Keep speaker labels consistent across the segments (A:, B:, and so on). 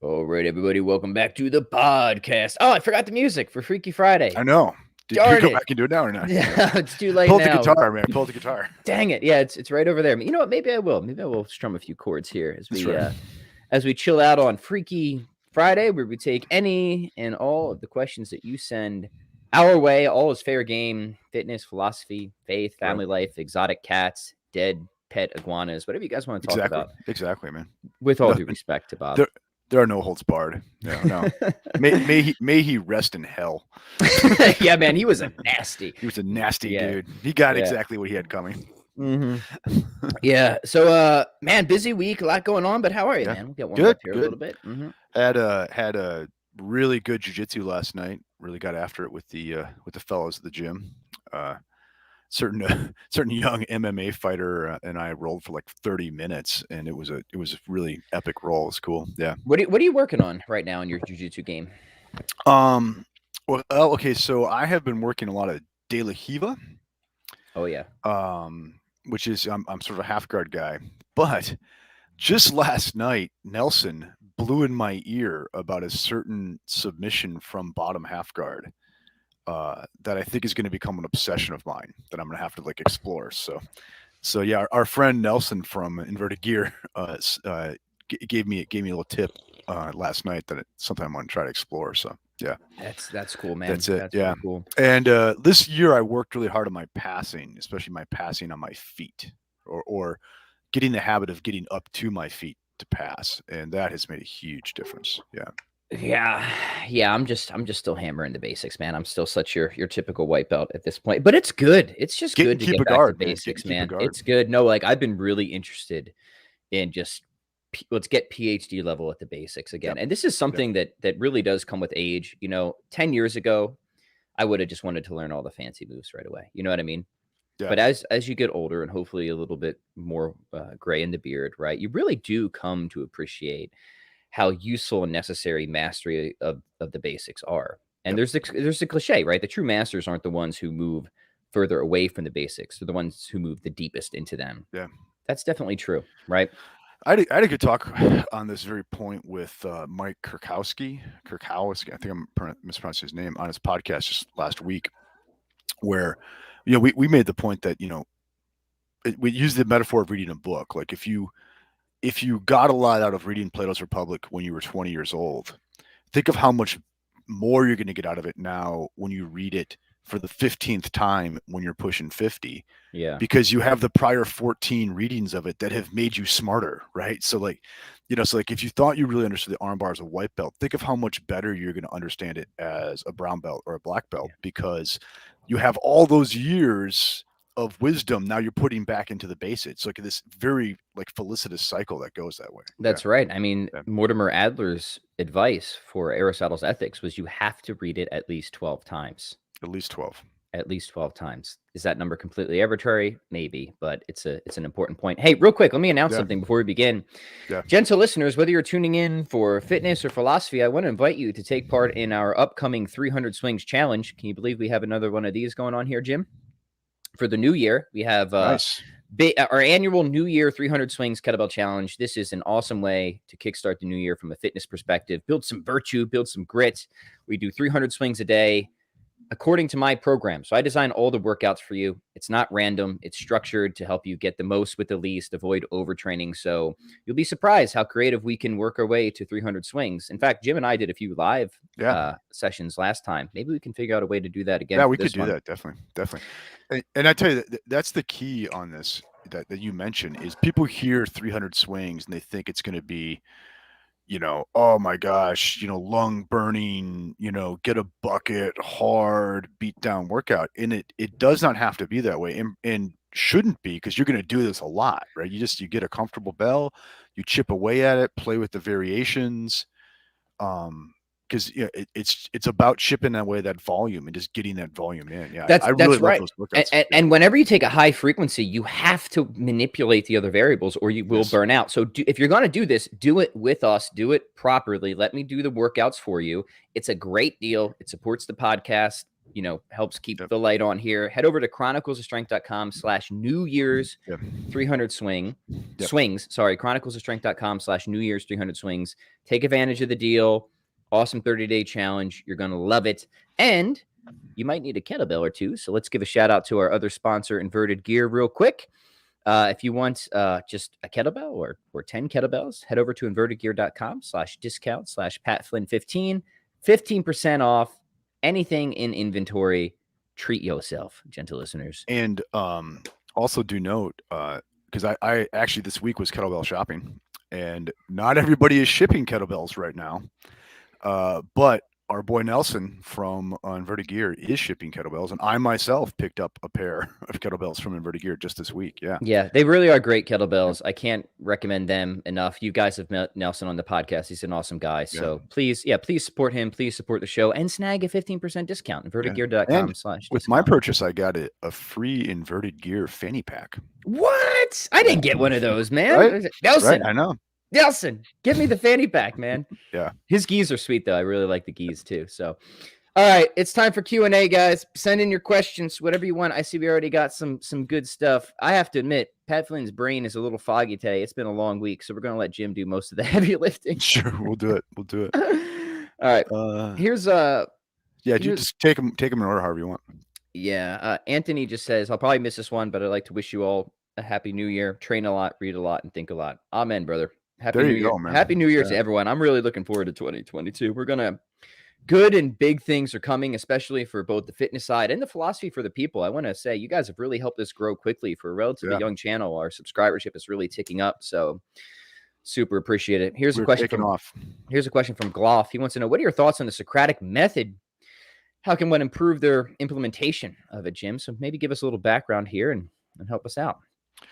A: All right, everybody, welcome back to the podcast. Oh, I forgot the music for Freaky Friday.
B: I know. Did you
A: Darn
B: go
A: it.
B: back and do it now or not?
A: It's too late
B: Pull the
A: now.
B: guitar, man. Pull the guitar.
A: Dang it. Yeah, it's right over there. You know what? Maybe I will. Maybe I will strum a few chords here
B: That's right.
A: as we chill out on Freaky Friday, where we take any and all of the questions that you send our way. All is fair game: fitness, philosophy, faith, family life, exotic cats, dead pet iguanas, whatever you guys want to talk about.
B: Exactly, man.
A: With all due
B: Nothing.
A: respect to Bob.
B: There are no holds barred. No. May he rest in hell.
A: Yeah, man, he was a nasty.
B: He was a nasty dude. He got exactly what he had coming.
A: Mm-hmm. Yeah. So, man, busy week, a lot going on. But how are you, man? We'll get warmed up here a little bit. Mm-hmm.
B: Had a really good jiu-jitsu last night. Really got after it with the fellows at the gym. Certain young MMA fighter and I rolled for like 30 minutes, and it was a really epic roll. It was cool. Yeah.
A: What are you working on right now in your jiu-jitsu game?
B: Well, okay. So I have been working a lot of De La Hiva.
A: Oh yeah.
B: Which is I'm sort of a half guard guy, but just last night Nelson blew in my ear about a certain submission from bottom half guard. That I think is going to become an obsession of mine that I'm going to have to like explore. So yeah, our friend Nelson from Inverted Gear gave me a little tip last night that it's something I'm going to try to explore. So yeah,
A: that's cool, man.
B: That's it.
A: That's
B: yeah,
A: cool.
B: And this year I worked really hard on my passing, especially my passing on my feet, or getting the habit of getting up to my feet to pass, and that has made a huge difference.
A: Yeah. I'm just still hammering the basics, man. I'm still such your typical white belt at this point, but it's good. It's just good to get back to basics, man. It's good. No, like I've been really interested in just let's get PhD level at the basics again. And this is something that really does come with age. 10 years ago, I would have just wanted to learn all the fancy moves right away. You know what I mean? Yeah. But as you get older and hopefully a little bit more gray in the beard, right, you really do come to appreciate how useful and necessary mastery of the basics are. And there's the cliche, right? The true masters aren't the ones who move further away from the basics. They're the ones who move the deepest into them.
B: Yeah.
A: That's definitely true, right?
B: I had a good talk on this very point with Mike Kirkowski. I think I'm mispronouncing his name, on his podcast just last week, where we made the point that we use the metaphor of reading a book. Like if you got a lot out of reading Plato's Republic when you were 20 years old, think of how much more you're going to get out of it now when you read it for the 15th time when you're pushing 50.
A: Yeah.
B: Because you have the prior 14 readings of it that have made you smarter, right? So like if you thought you really understood the armbar as a white belt, think of how much better you're going to understand it as a brown belt or a black belt, because you have all those years of wisdom now you're putting back into the basics. Like this very like felicitous cycle that goes that way.
A: That's right. I mean, Mortimer Adler's advice for Aristotle's Ethics was you have to read it at least 12 times.
B: At least 12.
A: At least 12 times. Is that number completely arbitrary? Maybe, but it's an important point. Hey, real quick, let me announce something before we begin. Gentle listeners, whether you're tuning in for fitness or philosophy, I want to invite you to take part in our upcoming 300 Swings Challenge. Can you believe we have another one of these going on here, Jim? For the new year, we have our annual New Year 300 Swings Kettlebell Challenge. This is an awesome way to kickstart the new year from a fitness perspective, build some virtue, build some grit. We do 300 swings a day according to my program. So I design all the workouts for you. It's not random. It's structured to help you get the most with the least, avoid overtraining. So you'll be surprised how creative we can work our way to 300 swings. In fact, Jim and I did a few live sessions last time. Maybe we can figure out a way to do that again.
B: Yeah, we could do that. Definitely. And I tell you, that's the key on this that you mentioned is people hear 300 swings and they think it's going to be, oh my gosh, lung burning, get a bucket, hard, beat down workout. And it does not have to be that way and shouldn't be, because you're going to do this a lot, right? You get a comfortable bell, you chip away at it, play with the variations. Because it's about chipping away that volume and just getting that volume in. Yeah,
A: that's
B: really
A: right.
B: Love those workouts.
A: And whenever you take a high frequency, you have to manipulate the other variables, or you will burn out. So if you're going to do this, do it with us. Do it properly. Let me do the workouts for you. It's a great deal. It supports the podcast. helps keep the light on here. Head over to chroniclesofstrength.com/New Year's 300 swings. Sorry, chroniclesofstrength.com/New Year's 300 swings. Take advantage of the deal. Awesome 30-day challenge. You're going to love it. And you might need a kettlebell or two. So let's give a shout out to our other sponsor, Inverted Gear, real quick. If you want just a kettlebell or 10 kettlebells, head over to invertedgear.com/discount/PatFlynn15. 15% off anything in inventory. Treat yourself, gentle listeners.
B: And also do note, because I actually this week was kettlebell shopping, and not everybody is shipping kettlebells right now. But our boy Nelson from Inverted Gear is shipping kettlebells, and I myself picked up a pair of kettlebells from Inverted Gear just this week.
A: Yeah, they really are great kettlebells. I can't recommend them enough. You guys have met Nelson on the podcast. He's an awesome guy. So please support him. Please support the show and snag a 15% discount. Invertedgear.com/discount.
B: With my purchase, I got a free Inverted Gear fanny pack.
A: What? I didn't get one of those, man.
B: Right?
A: Nelson,
B: right? I know.
A: Nelson, give me the fanny pack, man.
B: Yeah.
A: His gis are sweet, though. I really like the gis, too. So, all right, it's time for Q&A, guys. Send in your questions, whatever you want. I see we already got some good stuff. I have to admit, Pat Flynn's brain is a little foggy today. It's been a long week, so we're going to let Jim do most of the heavy lifting.
B: Sure, we'll do it.
A: All right. Here's
B: just take them in order however you want.
A: Yeah. Anthony just says, I'll probably miss this one, but I'd like to wish you all a happy new year. Train a lot, read a lot, and think a lot. Amen, brother. Happy New Year. Man. Happy New Year to everyone. I'm really looking forward to 2022. We're going to good and big things are coming, especially for both the fitness side and the philosophy for the people. I want to say you guys have really helped us grow quickly for a relatively young channel. Our subscribership is really ticking up. So super appreciate it. Here's a question from Gloff. He wants to know, what are your thoughts on the Socratic method? How can one improve their implementation of it, Jim? So maybe give us a little background here and help us out.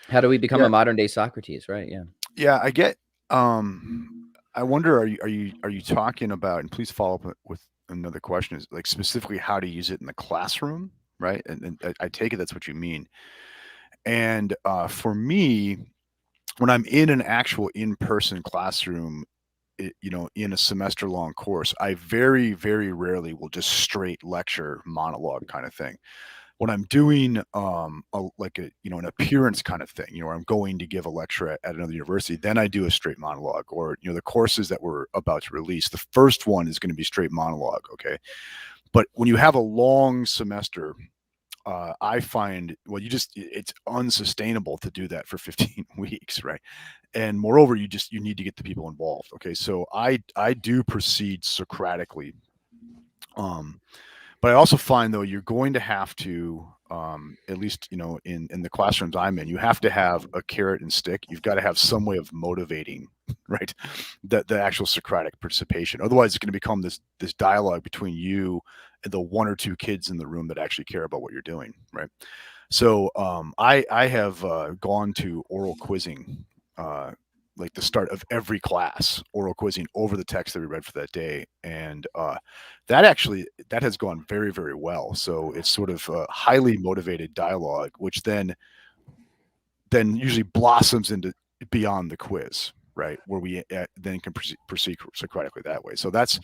A: How do we become a modern day Socrates? Right. Yeah.
B: Yeah, I get. I wonder, are you talking about, and please follow up with another question, is like specifically how to use it in the classroom, right? And I take it that's what you mean. And for me, when I'm in an actual in-person classroom, in a semester-long course, I very, very rarely will just straight lecture monologue kind of thing. When I'm doing an appearance kind of thing, where I'm going to give a lecture at another university, then I do a straight monologue. Or the courses that we're about to release, the first one is going to be straight monologue. Okay, but when you have a long semester, I find it's unsustainable to do that for 15 weeks, right? And moreover, you need to get the people involved. Okay, so I do proceed Socratically. But I also find, though, you're going to have to, at least, in the classrooms I'm in, you have to have a carrot and stick. You've got to have some way of motivating, right, the actual Socratic participation. Otherwise, it's going to become this dialogue between you and the one or two kids in the room that actually care about what you're doing, right? So I have gone to oral quizzing, like the start of every class, oral quizzing over the text that we read for that day. And that has gone very, very well. So it's sort of a highly motivated dialogue, which then usually blossoms into beyond the quiz, right? Where we then can proceed Socratically that way. So that's,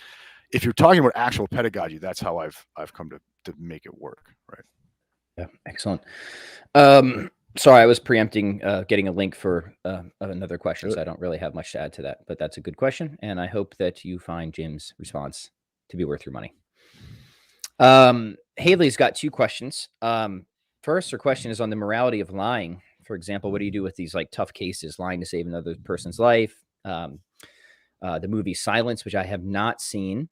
B: if you're talking about actual pedagogy, that's how I've come to make it work, right?
A: Yeah, excellent. Sorry, I was preempting getting a link for another question, so I don't really have much to add to that. But that's a good question, and I hope that you find Jim's response to be worth your money. Haley's got two questions. First, her question is on the morality of lying. For example, what do you do with these like tough cases, lying to save another person's life? The movie Silence, which I have not seen.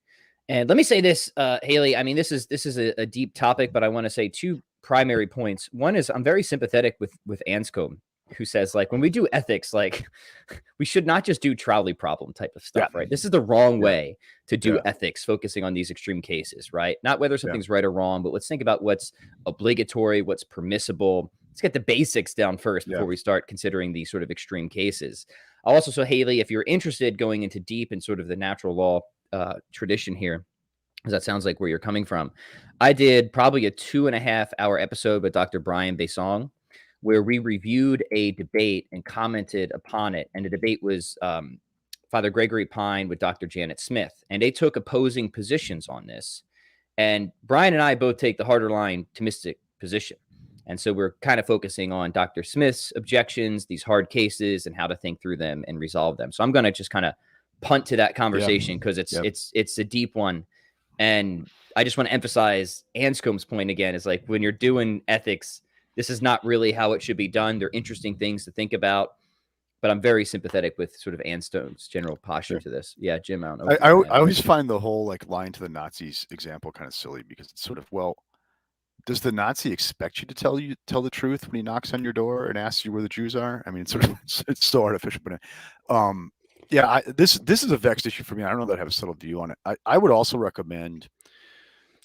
A: And let me say this, Haley. I mean, this is a deep topic, but I want to say two primary points. One is I'm very sympathetic with Anscombe, who says, like, when we do ethics, like, we should not just do trolley problem type of stuff, right? This is the wrong way to do ethics, focusing on these extreme cases, right? Not whether something's right or wrong, but let's think about what's obligatory, what's permissible. Let's get the basics down first before we start considering these sort of extreme cases. Also, so Haley, if you're interested going into deep in sort of the natural law tradition here, because that sounds like where you're coming from, I did probably a 2.5-hour episode with Dr. Brian Besong, where we reviewed a debate and commented upon it. And the debate was Father Gregory Pine with Dr. Janet Smith. And they took opposing positions on this. And Brian and I both take the harder line Thomistic position. And so we're kind of focusing on Dr. Smith's objections, these hard cases, and how to think through them and resolve them. So I'm going to just kind of punt to that conversation because it's a deep one. And I just want to emphasize Anscombe's point again, is like, when you're doing ethics, this is not really how it should be done. They're interesting things to think about, but I'm very sympathetic with sort of Anscombe's general posture to this. Yeah, Jim,
B: I always find the whole like lying to the Nazis example kind of silly, because it's sort of, well, does the Nazi expect you to tell the truth when he knocks on your door and asks you where the Jews are? I mean, it's sort of, it's so artificial, but yeah, this is a vexed issue for me. I don't know that I have a settled view on it. I would also recommend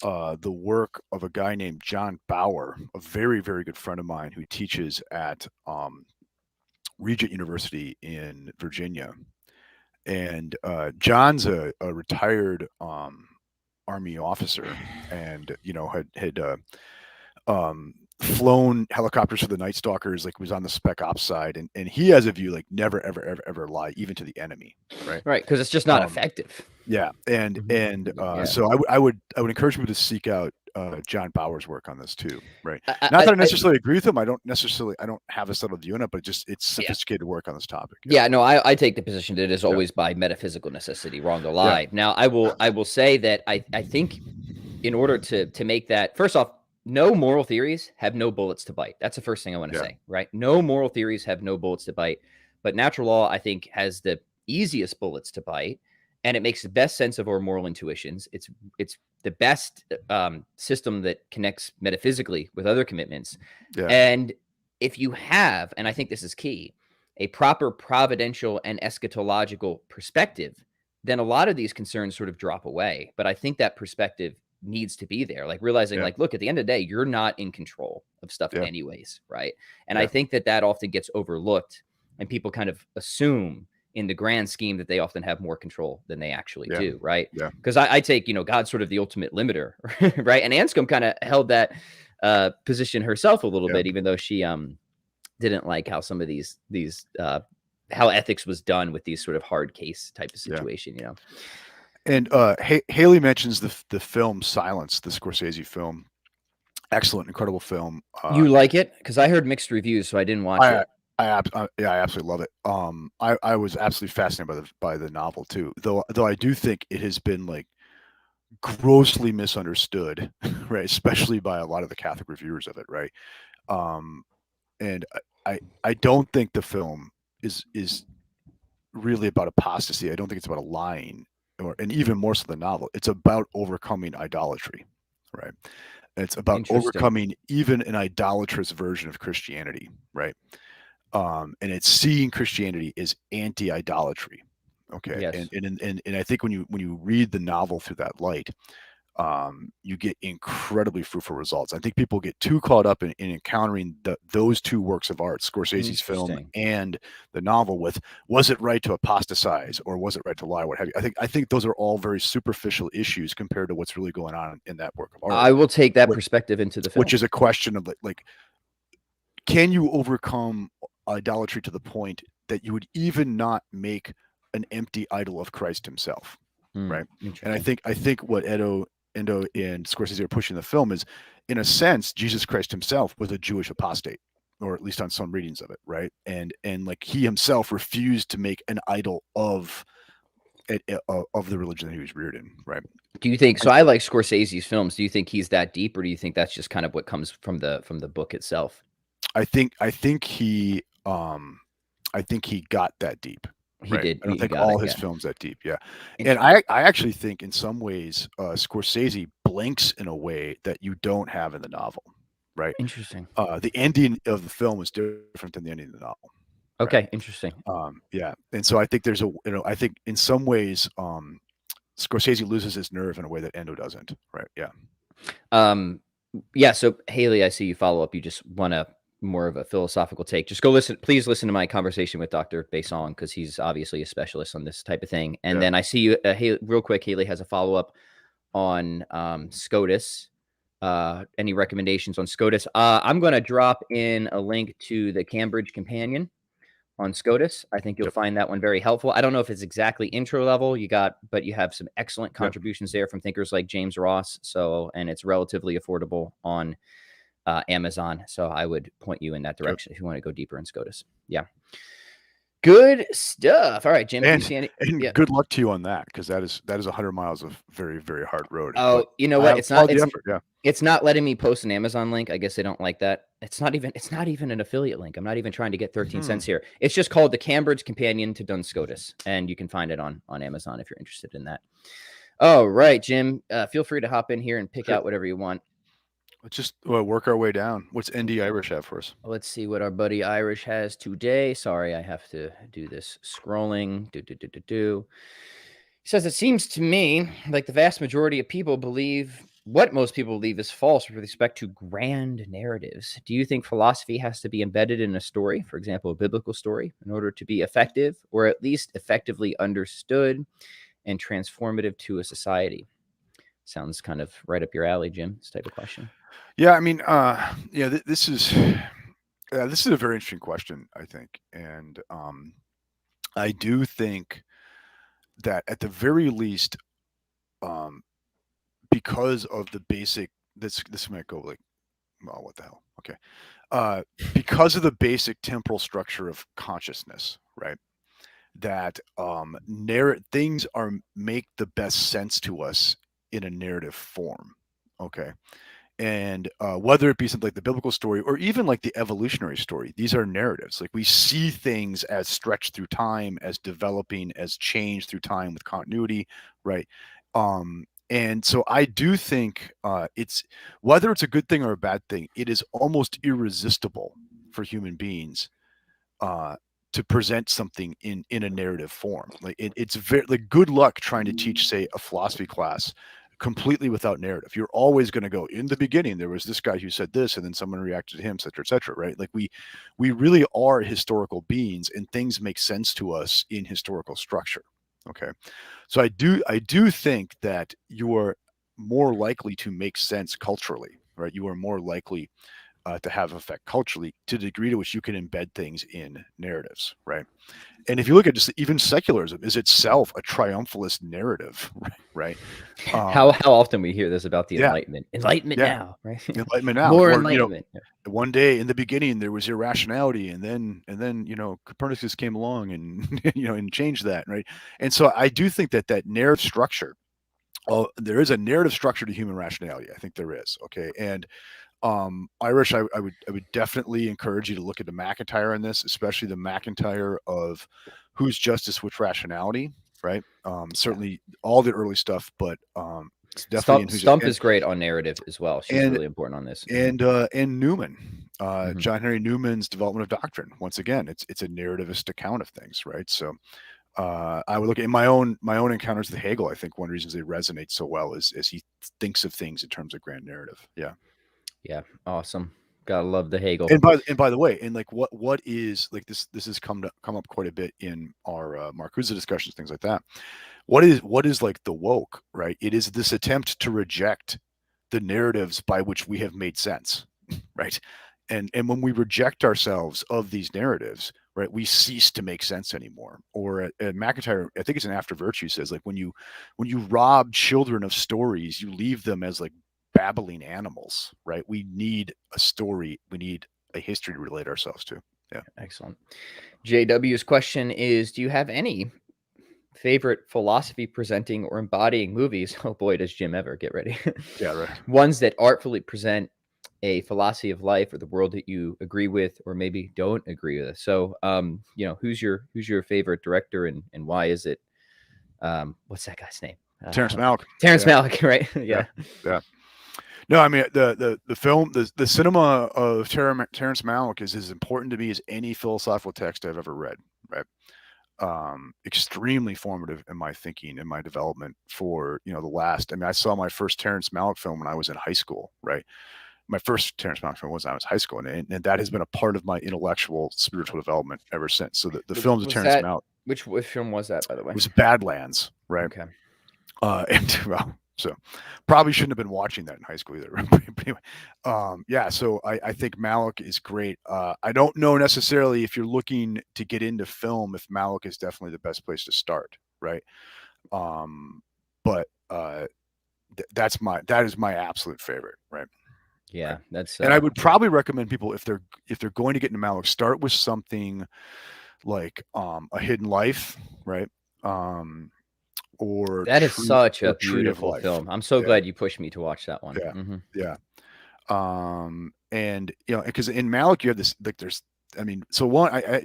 B: the work of a guy named John Bauer, a very, very good friend of mine who teaches at Regent University in Virginia. And John's a retired Army officer, and had flown helicopters for the Night Stalkers, like was on the spec ops side, and he has a view like never ever lie even to the enemy, right,
A: because it's just not effective.
B: Yeah, and so I would encourage people to seek out John Bauer's work on this too, right? Not that I necessarily agree with him. I don't have a settled view on it, but just it's sophisticated work on this topic.
A: Yeah, no, I take the position that it is always by metaphysical necessity wrong to lie. Yeah. Now, I will say that I think in order to make that, first off, no moral theories have no bullets to bite. That's the first thing I want to say, right? No moral theories have no bullets to bite, but natural law, I think, has the easiest bullets to bite, and it makes the best sense of our moral intuitions. It's the best system that connects metaphysically with other commitments. Yeah. And if you have, and I think this is key, a proper providential and eschatological perspective, then a lot of these concerns sort of drop away. But I think that perspective needs to be there, like realizing like, look, at the end of the day, you're not in control of stuff anyways, right? And I think that often gets overlooked, and people kind of assume in the grand scheme that they often have more control than they actually do, right? Yeah. Because I take, God's sort of the ultimate limiter, right? And Anscombe kind of held that position herself a little bit, even though she didn't like how some of these how ethics was done with these sort of hard case type of situation,
B: And Haley mentions the film Silence, the Scorsese film. Excellent, incredible film.
A: You like it? Because I heard mixed reviews, so I didn't watch it.
B: I absolutely love it. I was absolutely fascinated by the novel too, though I do think it has been like grossly misunderstood, right? Especially by a lot of the Catholic reviewers of it, right? And I don't think the film is really about apostasy. I don't think it's about lying, and even more so the novel. It's about overcoming idolatry, right? It's about overcoming even an idolatrous version of Christianity, right? And it's seeing Christianity as anti-idolatry. Okay. Yes. And I think when you read the novel through that light, you get incredibly fruitful results. I think people get too caught up in encountering those two works of art, Scorsese's film and the novel, with was it right to apostatize or was it right to lie, what have you. I think those are all very superficial issues compared to what's really going on in that work of art.
A: I will take that perspective into the film,
B: which is a question of like can you overcome idolatry to the point that you would even not make an empty idol of Christ himself, right? And I think what Endo and Scorsese are pushing in the film is, in a sense, Jesus Christ himself was a Jewish apostate, or at least on some readings of it, right? And like he himself refused to make an idol of the religion that he was reared in, right?
A: Do you think so? I like Scorsese's films. Do you think he's that deep, or do you think that's just kind of what comes from the book itself?
B: I think he got that deep.
A: He did.
B: I don't think all his films that deep. Yeah. And I actually think in some ways Scorsese blinks in a way that you don't have in the novel, right?
A: Interesting.
B: The ending of the film is different than the ending of the novel.
A: Okay. Right? Interesting.
B: Yeah. And so I think there's I think in some ways Scorsese loses his nerve in a way that Endo doesn't. Right. Yeah.
A: Yeah. So Haley, I see you follow up. You just want to more of a philosophical take. Just go please listen to my conversation with Dr. Besson, because he's obviously a specialist on this type of thing. And then I see you, real quick, Haley has a follow-up on SCOTUS. Any recommendations on SCOTUS? I'm going to drop in a link to the Cambridge Companion on SCOTUS. I think you'll find that one very helpful. I don't know if it's exactly intro level but you have some excellent contributions there from thinkers like James Ross. And it's relatively affordable on Amazon. So I would point you in that direction if you want to go deeper in SCOTUS. Yeah. Good stuff. All right, Jim.
B: And good luck to you on that, because that is 100 miles of very, very hard road.
A: Oh, you know what? It's not letting me post an Amazon link. I guess they don't like that. It's not even an affiliate link. I'm not even trying to get 13 cents here. It's just called The Cambridge Companion to Duns Scotus, and you can find it on Amazon if you're interested in that. All right, Jim. Feel free to hop in here and pick out whatever you want.
B: Let's just work our way down. What's ND Irish have for us?
A: Let's see what our buddy Irish has today. Sorry, I have to do this scrolling. He says, it seems to me like the vast majority of people believe what most people believe is false with respect to grand narratives. Do you think philosophy has to be embedded in a story, for example, a biblical story, in order to be effective, or at least effectively understood and transformative to a society? Sounds kind of right up your alley, Jim, this type of question.
B: Yeah, I mean, this is a very interesting question, I think. And I do think that at the very least, because of the basic, this might go like, well, what the hell? Okay. Because of the basic temporal structure of consciousness, right? That things make the best sense to us in a narrative form. Okay. And whether it be something like the biblical story or even like the evolutionary story, these are narratives. Like, we see things as stretched through time, as developing, as changed through time with continuity, right? And so I do think it's, whether it's a good thing or a bad thing, it is almost irresistible for human beings to present something in a narrative form. Like, it's very, like, good luck trying to teach, say, a philosophy class completely without narrative. You're always going to go, in the beginning there was this guy who said this, and then someone reacted to him, et cetera, right? Like, we really are historical beings, and things make sense to us in historical structure. Okay. So I do think that you are more likely to make sense culturally, right? You are more likely to have effect culturally to the degree to which you can embed things in narratives, right? And if you look at just even secularism is itself a triumphalist narrative, right?
A: How often we hear this about the Enlightenment. Enlightenment now, right?
B: Enlightenment now.
A: More enlightenment.
B: One day in the beginning there was irrationality, and then Copernicus came along and and changed that, right? And so I do think that narrative structure, there is a narrative structure to human rationality. I think there is. Okay. And Irish, I would definitely encourage you to look at the McIntyre in this, especially the McIntyre of Whose Justice, Which Rationality, right? Certainly all the early stuff, but it's definitely
A: Stump is great on narrative as well. She's really important on this.
B: And Newman, John Henry Newman's Development of Doctrine. Once again, it's a narrativist account of things, right? So I would look at my own encounters with Hegel. I think one of the reasons they resonate so well is he thinks of things in terms of grand narrative. Yeah.
A: Yeah, awesome. Gotta love the Hegel.
B: And by the way, and like what is like this has come up quite a bit in our Marcuse discussions, things like that. What is like the woke, right? It is this attempt to reject the narratives by which we have made sense, right? And when we reject ourselves of these narratives, right, we cease to make sense anymore. Or at McIntyre, I think it's an After Virtue, says like when you rob children of stories, you leave them as like babbling animals, right? We need a story. We need a history to relate ourselves to. Yeah.
A: Excellent. JW's question is, do you have any favorite philosophy presenting or embodying movies? Oh boy, does Jim ever. Get ready.
B: Yeah, right.
A: Ones that artfully present a philosophy of life or the world that you agree with or maybe don't agree with. So, who's your favorite director and why is it? What's that guy's name?
B: Terrence Malick.
A: Terrence Malick, right? Yeah.
B: No, I mean the film, the cinema of Terrence Malick is as important to me as any philosophical text I've ever read. Right, extremely formative in my thinking and my development for the last. I mean, I saw my first Terrence Malick film when I was in high school. Right, my first Terrence Malick film was when I was in high school, and that has been a part of my intellectual, spiritual development ever since. So the films of Terrence Malick.
A: Which film was that, by the way?
B: It was Badlands. Right.
A: Okay.
B: And well, So probably shouldn't have been watching that in high school either. Anyway, yeah, so I think Malick is great. I don't know necessarily if you're looking to get into film, if Malick is definitely the best place to start, right? But that is my absolute favorite, right?
A: Yeah,
B: right.
A: that's
B: and I would probably recommend people if they're going to get into Malick, start with something like A Hidden Life, right? Or
A: that is such a
B: Tree of
A: beautiful
B: Life.
A: film. I'm so glad you pushed me to watch that one.
B: Yeah,
A: Mm-hmm.
B: yeah. And because in Malick you have this, like, there's, I mean, so one, I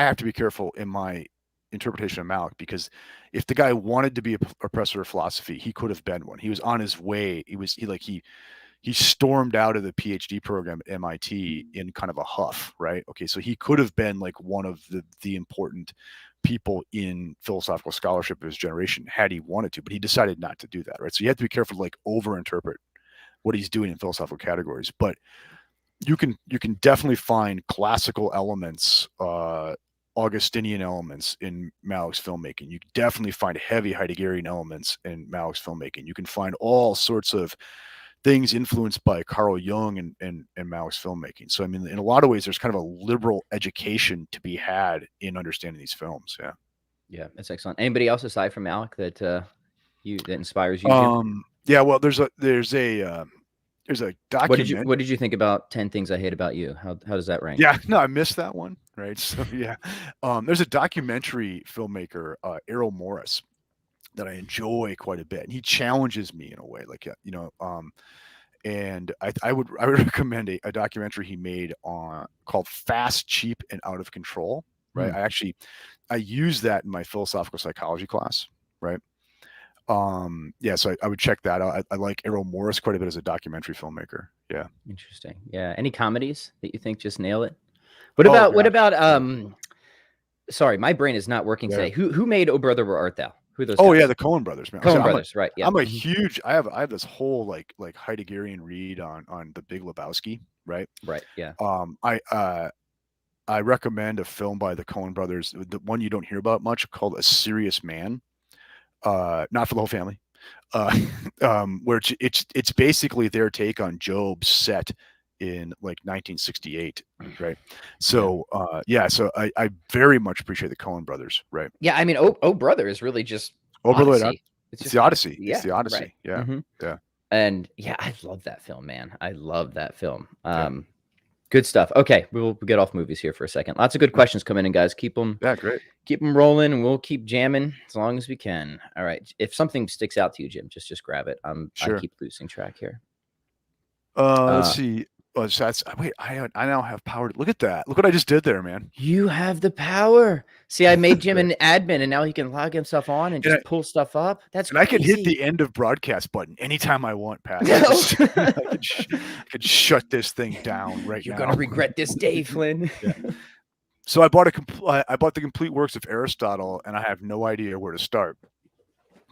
B: have to be careful in my interpretation of Malick, because if the guy wanted to be a professor of philosophy, he could have been one. He was on his way. He stormed out of the PhD program at MIT in kind of a huff, right? Okay, so he could have been like one of the important people in philosophical scholarship of his generation had he wanted to, but he decided not to do that, right? So you have to be careful to like overinterpret what he's doing in philosophical categories. But you can definitely find classical elements, Augustinian elements in Malick's filmmaking. You definitely find heavy Heideggerian elements in Malick's filmmaking. You can find all sorts of things influenced by Carl Jung and Malick's filmmaking. So I mean, in a lot of ways, there's kind of a liberal education to be had in understanding these films. Yeah.
A: Yeah, that's excellent. Anybody else aside from Malick that that inspires you, Jim?
B: Yeah. Well, there's a documentary.
A: What did you think about 10 Things I Hate About You? How does that rank?
B: Yeah, no, I missed that one. Right. So yeah, there's a documentary filmmaker, Errol Morris, that I enjoy quite a bit, and he challenges me in a way, like, and I would recommend a documentary he made on called Fast, Cheap, and Out of Control. Right. I use that in my philosophical psychology class. Right. Yeah, so I would check that out. I like Errol Morris quite a bit as a documentary filmmaker. Yeah.
A: Interesting. Yeah. Any comedies that you think just nail it? What about sorry, my brain is not working today. Who made Oh Brother Where Art Thou? Who are those guys?
B: Yeah, the Coen brothers, man.
A: Coen brothers, right? Yeah.
B: I'm a huge. I have this whole like Heideggerian read on the Big Lebowski, right?
A: Right. Yeah.
B: I recommend a film by the Coen brothers, the one you don't hear about much, called A Serious Man. Not for the whole family. Where it's basically their take on Job set in like 1968, right? So so I very much appreciate the Coen brothers, right?
A: Yeah, I mean, Oh Brother is really just
B: Odyssey.
A: It's
B: the Odyssey.
A: Yeah,
B: it's the Odyssey.
A: right.
B: Yeah,
A: mm-hmm.
B: Yeah.
A: And yeah, I love that film, man. I love that film. Good stuff. Okay, we'll get off movies here for a second. Lots of good questions coming in, guys. Keep them.
B: Yeah, great.
A: Keep them rolling, and we'll keep jamming as long as we can. All right. If something sticks out to you, Jim, just grab it.
B: Sure.
A: I keep losing track here.
B: Let's see. Wait, I now have power. Look at that. Look what I just did there, man.
A: You have the power. See, I made Jim an admin, and now he can log himself on and just pull stuff up. That's
B: and crazy. I can hit the end of broadcast button anytime I want, Pat. I could shut this thing down right now.
A: You're gonna regret this day, Flynn.
B: So I bought the complete works of Aristotle, and I have no idea where to start.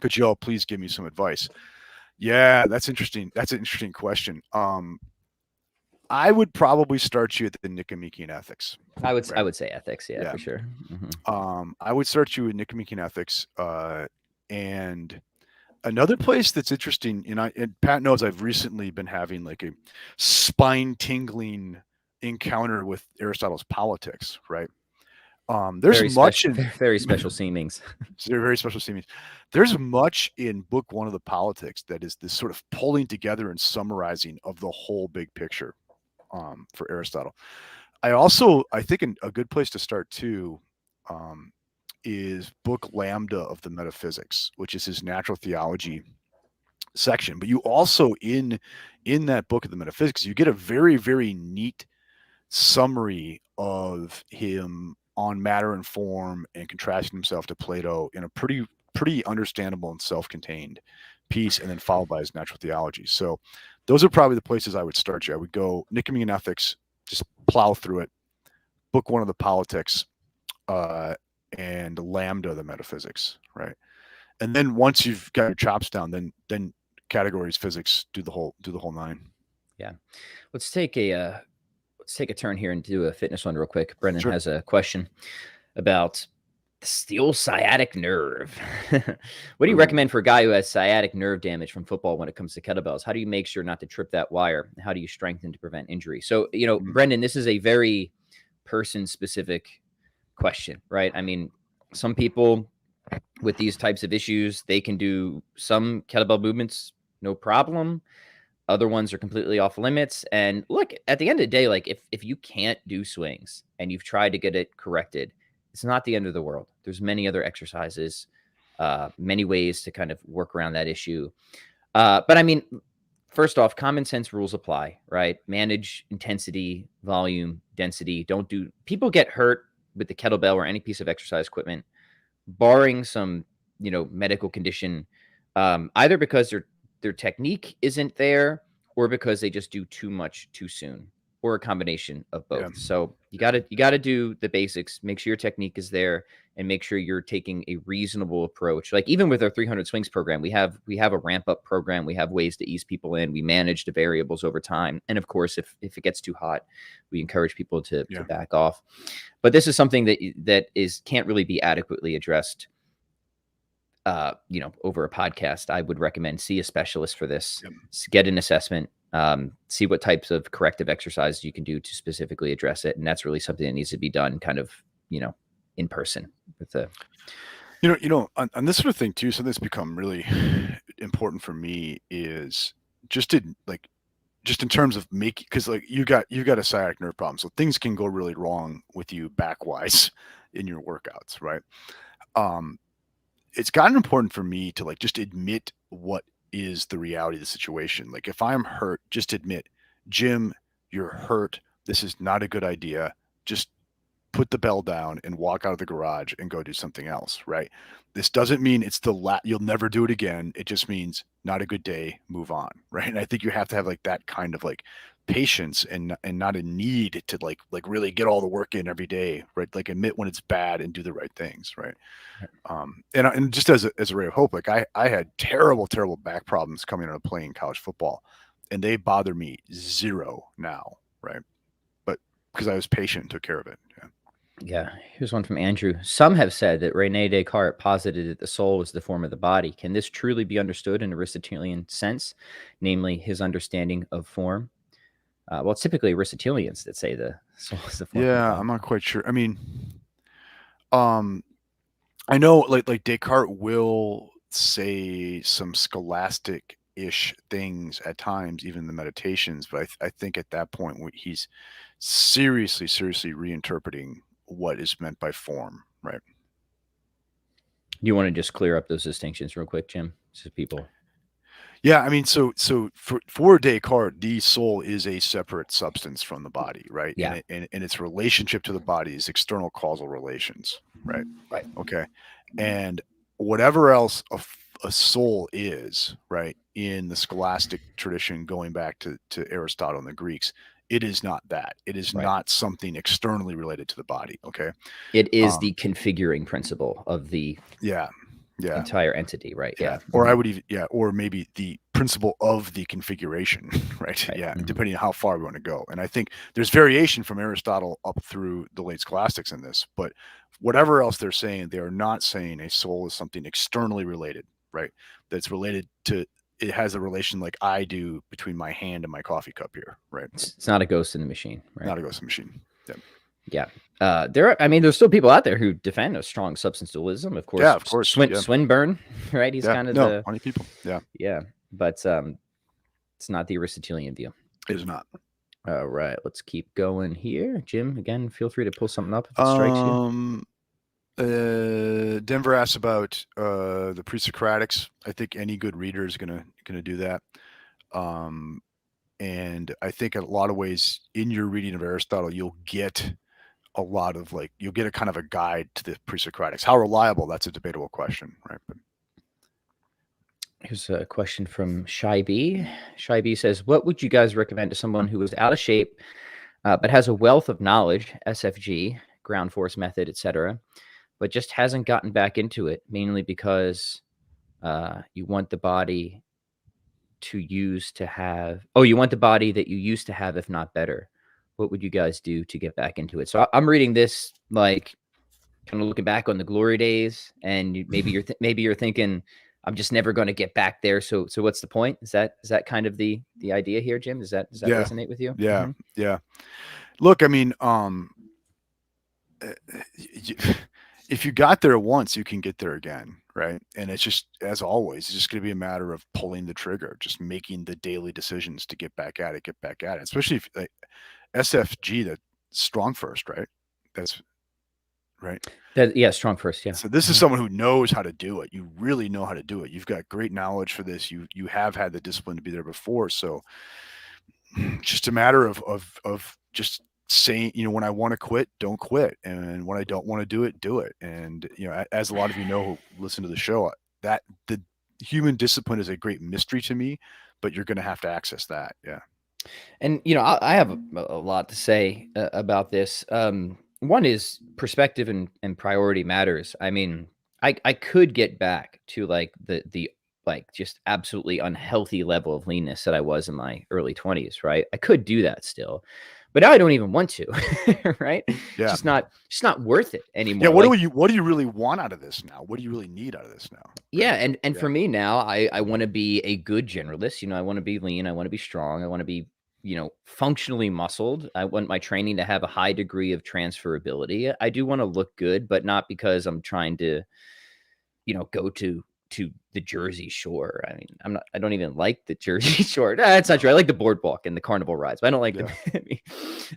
B: Could you all please give me some advice? Yeah, that's interesting. That's an interesting question. I would probably start you at the Nicomachean Ethics.
A: I would say ethics, yeah. For sure.
B: Mm-hmm. I would start you with Nicomachean Ethics, and another place that's interesting. And Pat knows I've recently been having like a spine-tingling encounter with Aristotle's Politics. Right. There's
A: very special seemings.
B: They're very special seemings. There's much in book 1 of the Politics that is this sort of pulling together and summarizing of the whole big picture. For Aristotle, I think a good place to start too is book Lambda of the Metaphysics, which is his natural theology section. But you also in that book of the Metaphysics, you get a very, very neat summary of him on matter and form and contrasting himself to Plato in a pretty understandable and self-contained piece, and then followed by his natural theology. So those are probably the places I would start you. I would go Nicomachean Ethics, just plow through it, book 1 of the Politics, and Lambda the Metaphysics, right? And then once you've got your chops down, then categories, physics, do the whole 9.
A: Yeah. Let's take a turn here and do a fitness one real quick. Brendan has a question about It's the old sciatic nerve. What do you recommend for a guy who has sciatic nerve damage from football when it comes to kettlebells? How do you make sure not to trip that wire? How do you strengthen to prevent injury? So, Brendan, this is a very person-specific question, right? I mean, some people with these types of issues, they can do some kettlebell movements, no problem. Other ones are completely off limits. And look, at the end of the day, like if you can't do swings and you've tried to get it corrected, it's not the end of the world. There's many other exercises, many ways to kind of work around that issue. But I mean, first off, common sense rules apply, right? Manage intensity, volume, density. People get hurt with the kettlebell or any piece of exercise equipment, barring some, medical condition, either because their technique isn't there or because they just do too much too soon, or a combination of both. Yeah. So you got to do the basics, make sure your technique is there, and make sure you're taking a reasonable approach. Like even with our 300 swings program, we have a ramp up program. We have ways to ease people in. We manage the variables over time. And of course, if it gets too hot, we encourage people to back off. But this is something that can't really be adequately addressed over a podcast. I would recommend see a specialist for this. Yep. Get an assessment, see what types of corrective exercises you can do to specifically address it. And that's really something that needs to be done kind of, in person with the,
B: on this sort of thing too. Something that's become really important for me is just in terms of making, because like you got a sciatic nerve problem. So things can go really wrong with you backwise in your workouts. Right. It's gotten important for me to like just admit what is the reality of the situation. Like if I'm hurt, just admit, Jim, you're hurt. This is not a good idea. Just put the bell down and walk out of the garage and go do something else. Right. This doesn't mean it's you'll never do it again. It just means not a good day, move on. Right. And I think you have to have like that kind of like patience and not a need to like really get all the work in every day. Right. Like admit when it's bad and do the right things. Right. And just as a ray of hope, like I had terrible back problems coming out of playing college football, and they bother me zero now. Right. But because I was patient and took care of it.
A: Yeah. Here's one from Andrew. Some have said that Rene Descartes posited that the soul was the form of the body. Can this truly be understood in Aristotelian sense, namely his understanding of form? Well, it's typically Aristotelians that say the soul is the form.
B: Yeah, I'm not quite sure. I mean, I know like Descartes will say some scholastic-ish things at times, even the meditations, but I think at that point he's seriously reinterpreting what is meant by form, right?
A: You want to just clear up those distinctions real quick, Jim? So people.
B: Yeah, I mean, so for Descartes, the soul is a separate substance from the body, right?
A: Yeah.
B: And its relationship to the body is external causal relations, right?
A: Right.
B: Okay. And whatever else a soul is, right, in the scholastic tradition, going back to Aristotle and the Greeks, it is not that. It is not something externally related to the body. Okay.
A: It is the configuring principle of the entire entity, right? Yeah.
B: Or I would even, or maybe the principle of the configuration, right? Yeah. Depending on how far we want to go. And I think there's variation from Aristotle up through the late scholastics in this, but whatever else they're saying, they are not saying a soul is something externally related, right? That's related to, it has a relation like I do between my hand and my coffee cup here, right?
A: It's not a ghost in the machine, right?
B: Not a ghost in the machine.
A: Yeah. There's still people out there who defend a strong substance dualism. Of course.
B: Yeah, of course.
A: Swinburne, right? He's kind of
B: funny people. Yeah.
A: Yeah. But it's not the Aristotelian view.
B: It is not.
A: All right. Let's keep going here. Jim, again, feel free to pull something up if it strikes you.
B: Denver asks about the PreSocratics. I think any good reader is gonna do that. And I think in a lot of ways in your reading of Aristotle, you'll get a lot of you'll get a kind of a guide to the PreSocratics. How reliable? That's a debatable question, right? But
A: here's a question from Shy B. Shy B says, what would you guys recommend to someone who is out of shape, but has a wealth of knowledge, SFG, ground force method, etc., but just hasn't gotten back into it, mainly because you want the body that you used to have, if not better. What would you guys do to get back into it? So I'm reading this like kind of looking back on the glory days, and maybe you're thinking, I'm just never going to get back there. So what's the point? Is that kind of the idea here, Jim? Does that resonate with you?
B: Yeah. Yeah. Look, I mean, if you got there once, you can get there again, right? And it's just, as always, it's just going to be a matter of pulling the trigger, just making the daily decisions to get back at it. Especially if SFG, that strong first, right? That's right.
A: Strong first. Yeah.
B: So this is someone who knows how to do it. You really know how to do it. You've got great knowledge for this. You have had the discipline to be there before. So just a matter of just saying, when I want to quit, don't quit. And when I don't want to do it. And, as a lot of you know, who listen to the show, that the human discipline is a great mystery to me, but you're going to have to access that. Yeah.
A: And, I have a lot to say about this. One is perspective and priority matters. I mean, I could get back to like the like just absolutely unhealthy level of leanness that I was in my early 20s, right? I could do that still, but now I don't even want to, right?
B: Yeah.
A: It's just not worth it anymore.
B: Yeah. What do you really want out of this now? What do you really need out of this now? Right?
A: Yeah. And for me now, I want to be a good generalist. I want to be lean. I want to be strong. I want to be, functionally muscled. I want my training to have a high degree of transferability. I do want to look good, but not because I'm trying to, go to the Jersey Shore. I mean, I don't even like the Jersey Shore. That's not true. I like the boardwalk and the carnival rides, but I don't like the,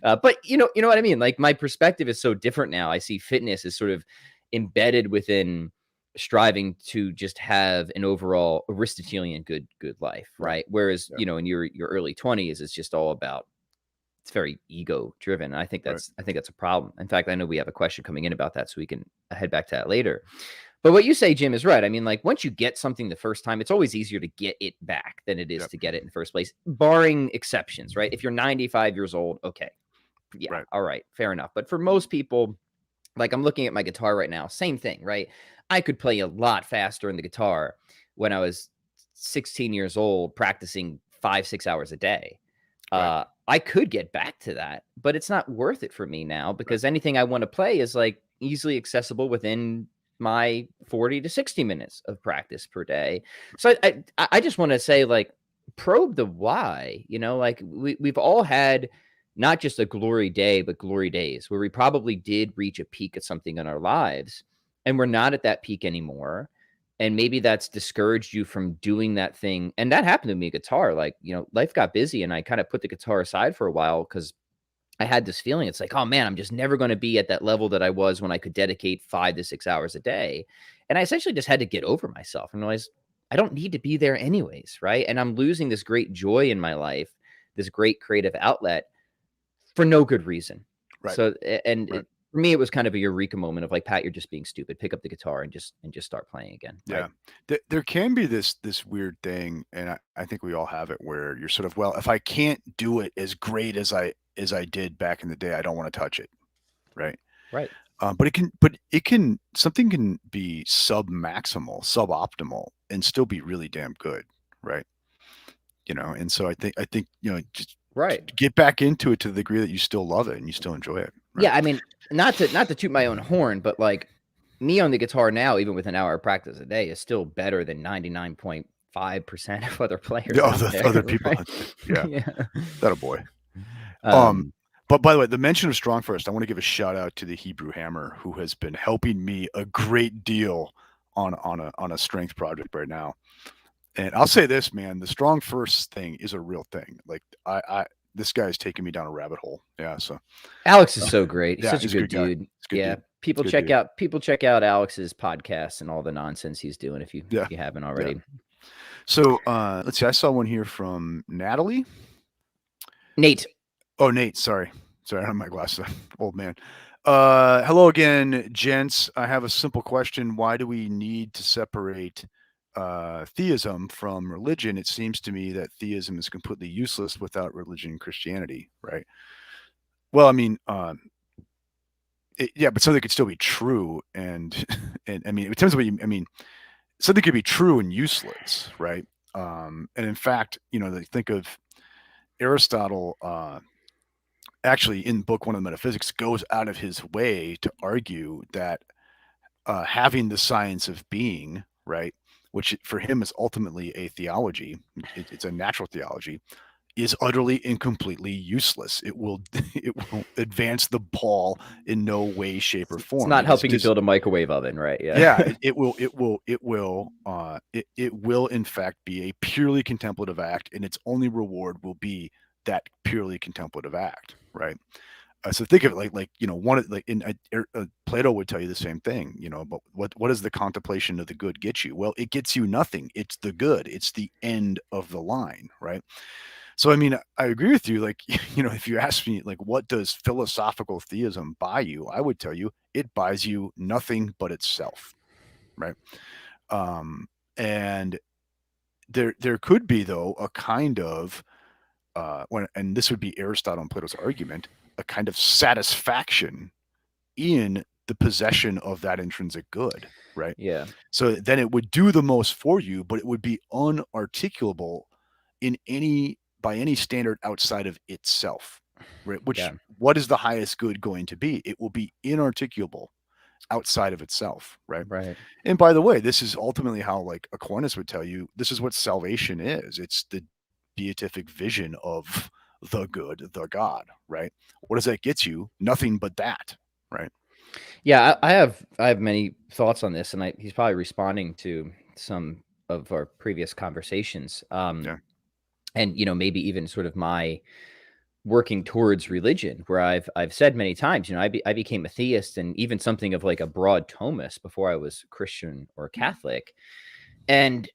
A: but you know what I mean? Like my perspective is so different now. I see fitness as sort of embedded within striving to just have an overall Aristotelian good life, right? Whereas, in your early 20s, it's just all about, it's very ego driven. I think that's a problem. In fact, I know we have a question coming in about that, so we can head back to that later. But what you say, Jim, is right. I mean, like once you get something the first time, it's always easier to get it back than it is to get it in the first place, barring exceptions, right? If you're 95 years old, okay. Yeah. All right. Fair enough. But for most people, like I'm looking at my guitar right now, same thing, right? I could play a lot faster in the guitar when I was 16 years old, practicing 5-6 hours a day. I could get back to that, but it's not worth it for me now because anything I want to play is like easily accessible within my 40 to 60 minutes of practice per day. So I just want to say, like, probe the why, like we've all had not just a glory day, but glory days where we probably did reach a peak at something in our lives and we're not at that peak anymore. And maybe that's discouraged you from doing that thing. And that happened to me, guitar. Like, life got busy and I kind of put the guitar aside for a while because I had this feeling. It's like, oh man, I'm just never going to be at that level that I was when I could dedicate 5 to 6 hours a day. And I essentially just had to get over myself and realize I don't need to be there anyways. Right. And I'm losing this great joy in my life, this great creative outlet for no good reason. Right. So, for me, it was kind of a eureka moment of like, Pat, you're just being stupid. Pick up the guitar and just start playing again.
B: Right? Yeah. There can be this weird thing. And I think we all have it where you're sort of, well, if I can't do it as great as I did back in the day, I don't want to touch it. Right.
A: Right.
B: But something can be suboptimal and still be really damn good. Right. And so I think, just get back into it to the degree that you still love it and you still enjoy it.
A: Right? Yeah. I mean, not to toot my own horn, but like me on the guitar now, even with an hour of practice a day, is still better than 99.5% of other players.
B: Other people.
A: Right?
B: Yeah. That a boy. But by the way, the mention of strong first, I want to give a shout out to the Hebrew Hammer, who has been helping me a great deal on a strength project right now. And I'll say this, man, the strong first thing is a real thing. Like this guy's taking me down a rabbit hole. Yeah. So
A: Alex is so great. He's such a good dude.
B: Yeah.
A: Dude. People check out Alex's podcast and all the nonsense he's doing if you haven't already.
B: Yeah. So let's see. I saw one here from Natalie.
A: Nate.
B: Oh, Nate. Sorry, I don't have my glasses. Old man. Hello again, gents. I have a simple question. Why do we need to separate theism from religion? It seems to me that theism is completely useless without religion and Christianity, right? Well, I mean, but something could still be true, and I mean, it depends on what you. I mean, something could be true and useless, right? And in fact, they think of Aristotle. Actually, in book 1 of the Metaphysics, goes out of his way to argue that having the science of being, right, which for him is ultimately a theology, it's a natural theology, is utterly and completely useless. It will advance the ball in no way, shape, or form.
A: It's not helping you build a microwave oven, right?
B: Yeah, it will in fact be a purely contemplative act, and its only reward will be that purely contemplative act, right? So think of it like Plato would tell you the same thing, but what does the contemplation of the good get you? Well, it gets you nothing. It's the good. It's the end of the line, right? So I mean, I agree with you. Like, if you ask me, like, what does philosophical theism buy you? I would tell you it buys you nothing but itself, right? And there could be, though, a kind of and this would be Aristotle and Plato's argument, a kind of satisfaction in the possession of that intrinsic good, right?
A: Yeah.
B: So then it would do the most for you, but it would be unarticulable by any standard outside of itself, right? What is the highest good going to be? It will be inarticulable outside of itself, right?
A: Right.
B: And by the way, this is ultimately how, like, Aquinas would tell you, this is what salvation is. It's the beatific vision of the good, the God, right? What does that get you? Nothing but that, right?
A: Yeah, I have many thoughts on this, and he's probably responding to some of our previous conversations.
B: Yeah.
A: And maybe even sort of my working towards religion, where I've said many times, I became a theist and even something of like a broad Thomist before I was Christian or Catholic. And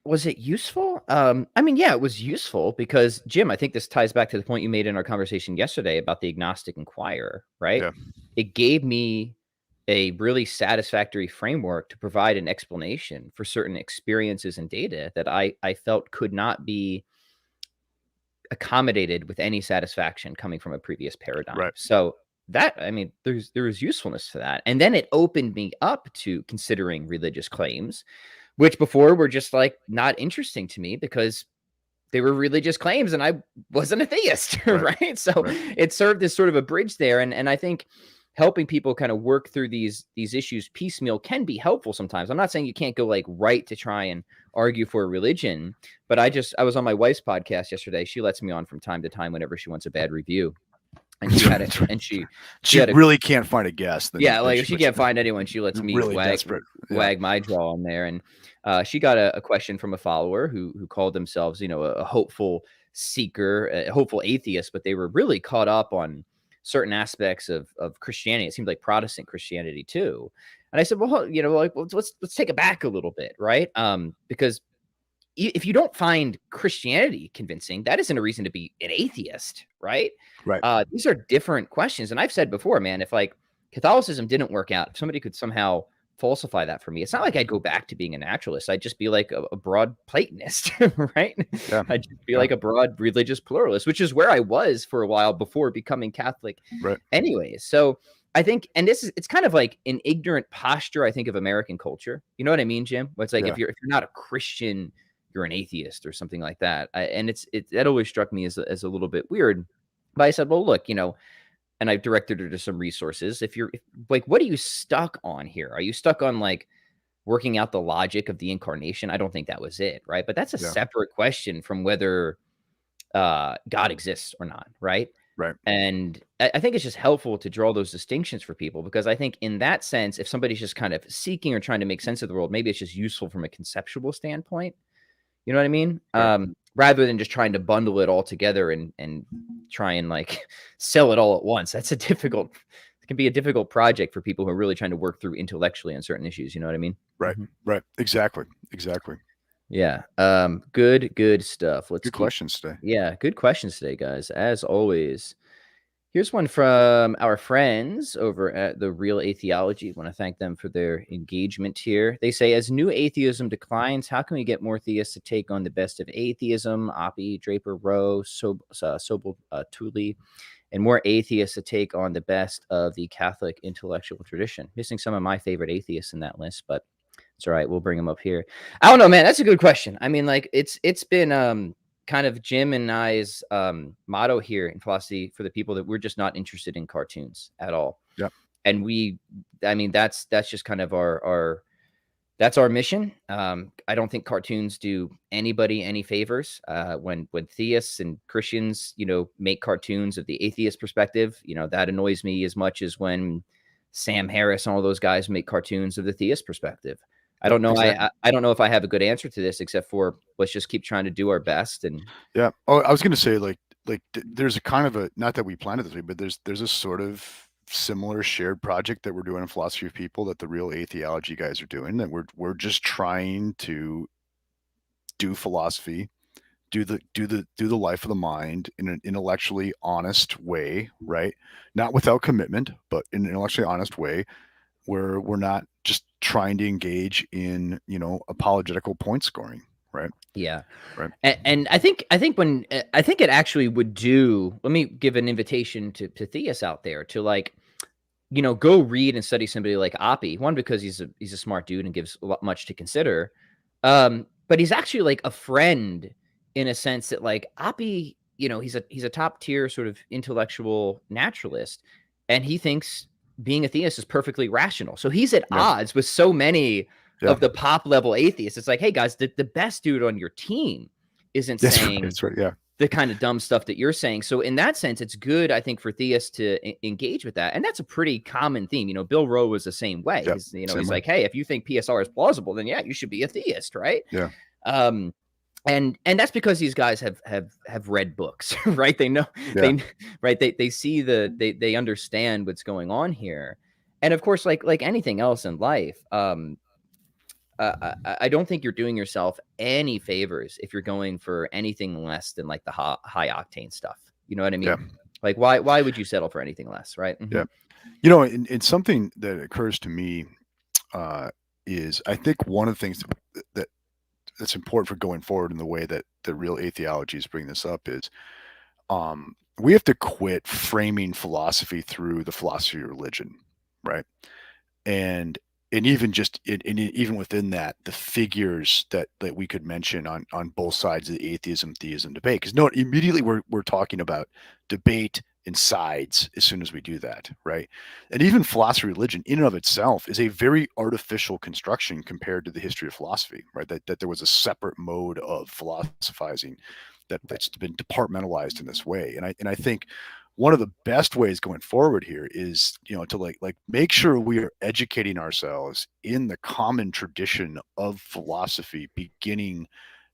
A: was it useful? I mean, yeah, it was useful because, Jim, I think this ties back to the point you made in our conversation yesterday about the agnostic inquirer, right?
B: Yeah.
A: It gave me a really satisfactory framework to provide an explanation for certain experiences and data that I felt could not be accommodated with any satisfaction coming from a previous paradigm.
B: Right.
A: So that, I mean, there is usefulness to that. And then it opened me up to considering religious claims, which before were just like not interesting to me because they were religious claims and I wasn't a theist, right? So it served as sort of a bridge there. And I think helping people kind of work through these issues piecemeal can be helpful sometimes. I'm not saying you can't go like right to try and argue for a religion, but I was on my wife's podcast yesterday. She lets me on from time to time whenever she wants a bad review. And she had it, and she
B: really can't find a guest.
A: Yeah, like if she can't find anyone, she lets me
B: really
A: wag my jaw on there. And she got a question from a follower who called themselves, a hopeful seeker, a hopeful atheist, but they were really caught up on certain aspects of Christianity. It seemed like Protestant Christianity too. And I said, well, let's take it back a little bit, right? Because if you don't find Christianity convincing, that isn't a reason to be an atheist, right?
B: Right.
A: These are different questions. And I've said before, man, if like Catholicism didn't work out, if somebody could somehow falsify that for me, it's not like I'd go back to being a naturalist. I'd just be like a broad Platonist, right?
B: Yeah.
A: I'd just be like a broad religious pluralist, which is where I was for a while before becoming Catholic.
B: Right.
A: Anyways, so I think, and it's kind of like an ignorant posture, I think, of American culture. You know what I mean, Jim? Where it's like if you're not a Christian, you're an atheist or something like that. And that always struck me as a little bit weird. But I said, well, look, and I directed her to some resources. If what are you stuck on here? Are you stuck on like working out the logic of the incarnation? I don't think that was it, right? But that's a separate question from whether God exists or not, right?
B: Right.
A: And I think it's just helpful to draw those distinctions for people, because I think in that sense, if somebody's just kind of seeking or trying to make sense of the world, maybe it's just useful from a conceptual standpoint. You know what I mean?
B: Right.
A: Rather than just trying to bundle it all together and try and like sell it all at once. It can be a difficult project for people who are really trying to work through intellectually on certain issues. You know what I mean?
B: Right. Right. Exactly.
A: Yeah. Good stuff.
B: Good questions today.
A: Yeah. Good questions today, guys. As always. Here's one from our friends over at The Real Atheology. I want to thank them for their engagement here. They say, as new atheism declines, how can we get more theists to take on the best of atheism? Oppie, Draper, Rowe, Sobel, Tooley, and more atheists to take on the best of the Catholic intellectual tradition. Missing some of my favorite atheists in that list, but it's all right. We'll bring them up here. I don't know, man. That's a good question. I mean, like it's been kind of Jim and I's motto here in philosophy for the people that we're just not interested in cartoons at all.
B: Yep.
A: and I mean, that's just kind of that's our mission. I don't think cartoons do anybody any favors. When theists and Christians, make cartoons of the atheist perspective, that annoys me as much as when Sam Harris and all those guys make cartoons of the theist perspective. I don't know. Exactly. I don't know if I have a good answer to this, except for let's just keep trying to do our best. And
B: yeah. Oh, I was going to say like there's a kind of not that we planned it this way, but there's a sort of similar shared project that we're doing in Philosophy of People that the real atheology guys are doing, that we're just trying to do philosophy, do the life of the mind in an intellectually honest way, right? Not without commitment, but in an intellectually honest way, where we're not just trying to engage in, apologetical point scoring, right?
A: Yeah.
B: Right.
A: And I think it actually would do, let me give an invitation to theists out there to like, go read and study somebody like Oppie. One, because he's a smart dude and gives much to consider. But he's actually like a friend in a sense that like Oppie, he's a top tier sort of intellectual naturalist, and he thinks being a theist is perfectly rational. So he's at odds with so many of the pop level atheists. It's like, hey guys, the best dude on your team isn't saying
B: that's right, yeah,
A: the kind of dumb stuff that you're saying. So in that sense, it's good, I think, for theists to engage with that. And that's a pretty common theme. Bill Rowe was the same way.
B: Yep,
A: he's like, hey, if you think PSR is plausible, then yeah, you should be a theist, right?
B: Yeah.
A: And that's because these guys have read books, right? They know, they see they understand what's going on here. And of course, like anything else in life, I don't think you're doing yourself any favors if you're going for anything less than like the high octane stuff. You know what I mean?
B: Yeah.
A: Like why would you settle for anything less, right?
B: Mm-hmm. Yeah. And something that occurs to me is, I think one of the things that's important for going forward in the way that the real atheologies bring this up is we have to quit framing philosophy through the philosophy of religion, right? And even just even within that, the figures that we could mention on both sides of the atheism theism debate, because immediately we're talking about debate and sides as soon as we do that, right? And even philosophy of religion in and of itself is a very artificial construction compared to the history of philosophy, right? That there was a separate mode of philosophizing that's been departmentalized in this way. And I think one of the best ways going forward here is, to like make sure we are educating ourselves in the common tradition of philosophy, beginning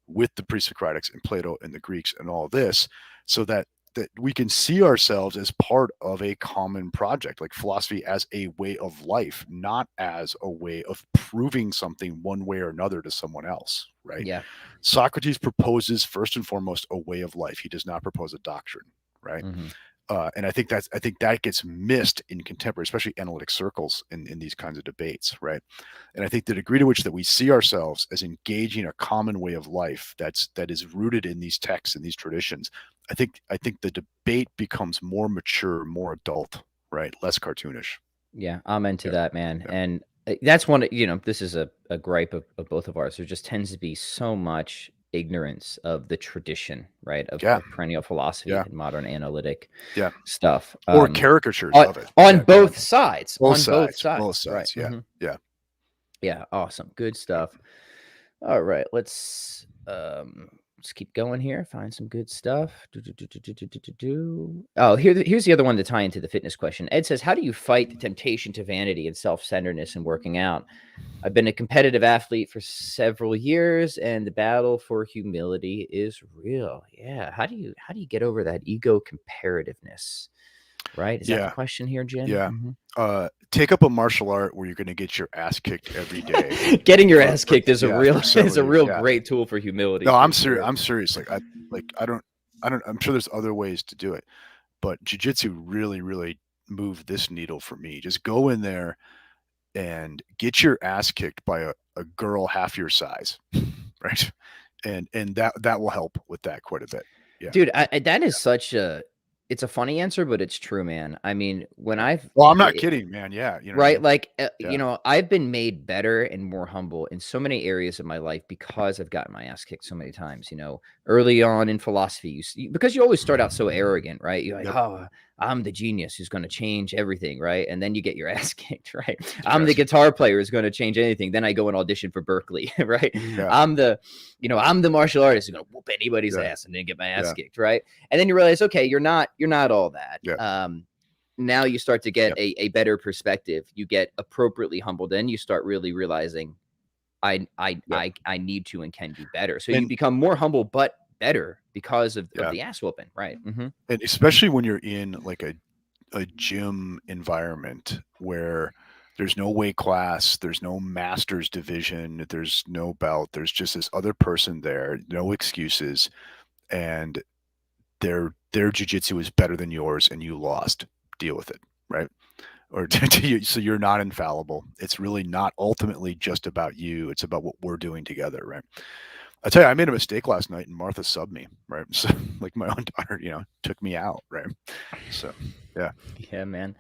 B: with the PreSocratics and Plato and the Greeks and all this, so that we can see ourselves as part of a common project, like philosophy as a way of life, not as a way of proving something one way or another to someone else, right?
A: Yeah.
B: Socrates proposes first and foremost a way of life. He does not propose a doctrine, right?
A: Mm-hmm.
B: And I think that gets missed in contemporary, especially analytic circles in these kinds of debates, right? And I think the degree to which that we see ourselves as engaging a common way of life that is rooted in these texts and these traditions, I think the debate becomes more mature, more adult, right? Less cartoonish.
A: Yeah, I'm into that, man. Yeah. And that's one, this is a gripe of both of ours. There just tends to be so much ignorance of the tradition, right? Of perennial philosophy and modern analytic stuff.
B: Or caricatures of it.
A: On both sides.
B: Both sides.
A: Right.
B: Yeah.
A: Mm-hmm.
B: Yeah.
A: Yeah. Awesome. Good stuff. All right. Let's keep going here. Find some good stuff. Oh, here's the other one to tie into the fitness question. Ed says, how do you fight the temptation to vanity and self-centeredness in working out? I've been a competitive athlete for several years, and the battle for humility is real. Yeah. How do you get over that ego comparativeness? Right? Is that the question here, Jim?
B: Yeah. Mm-hmm. Take up a martial art where you're going to get your ass kicked every day.
A: Getting your ass kicked is a real great tool for humility.
B: No, I'm serious. I'm serious. I'm sure there's other ways to do it, but jiu-jitsu really, really moved this needle for me. Just go in there and get your ass kicked by a girl half your size, right? And that will help with that quite a bit. Yeah,
A: dude, that is such a. It's a funny answer, but it's true, man. I mean, when I'm
B: not kidding, man. Yeah.
A: Right. Like, I've been made better and more humble in so many areas of my life because I've gotten my ass kicked so many times, early on in philosophy, because you always start out so arrogant, right? You're like, oh, I'm the genius who's going to change everything, right? And then you get your ass kicked, right? I'm the guitar player who's going to change anything. Then I go and audition for Berkeley, right? I'm the martial artist who's going to whoop anybody's ass and then get my ass kicked, right? And then you realize, okay, you're not all that. Now you start to get a better perspective. You get appropriately humbled. Then you start really realizing I need to and can do better. So you become more humble, but better because of the ass whooping, right?
B: And especially when you're in like a gym environment where there's no weight class, there's no master's division, there's no belt, there's just this other person there, no excuses, and their jiu-jitsu is better than yours and you lost. Deal with it, right? Or so you're not infallible. It's really not ultimately just about you. It's about what we're doing together, right? I tell you, I made a mistake last night and Martha subbed me, right? So like my own daughter, took me out, right? So
A: yeah, man.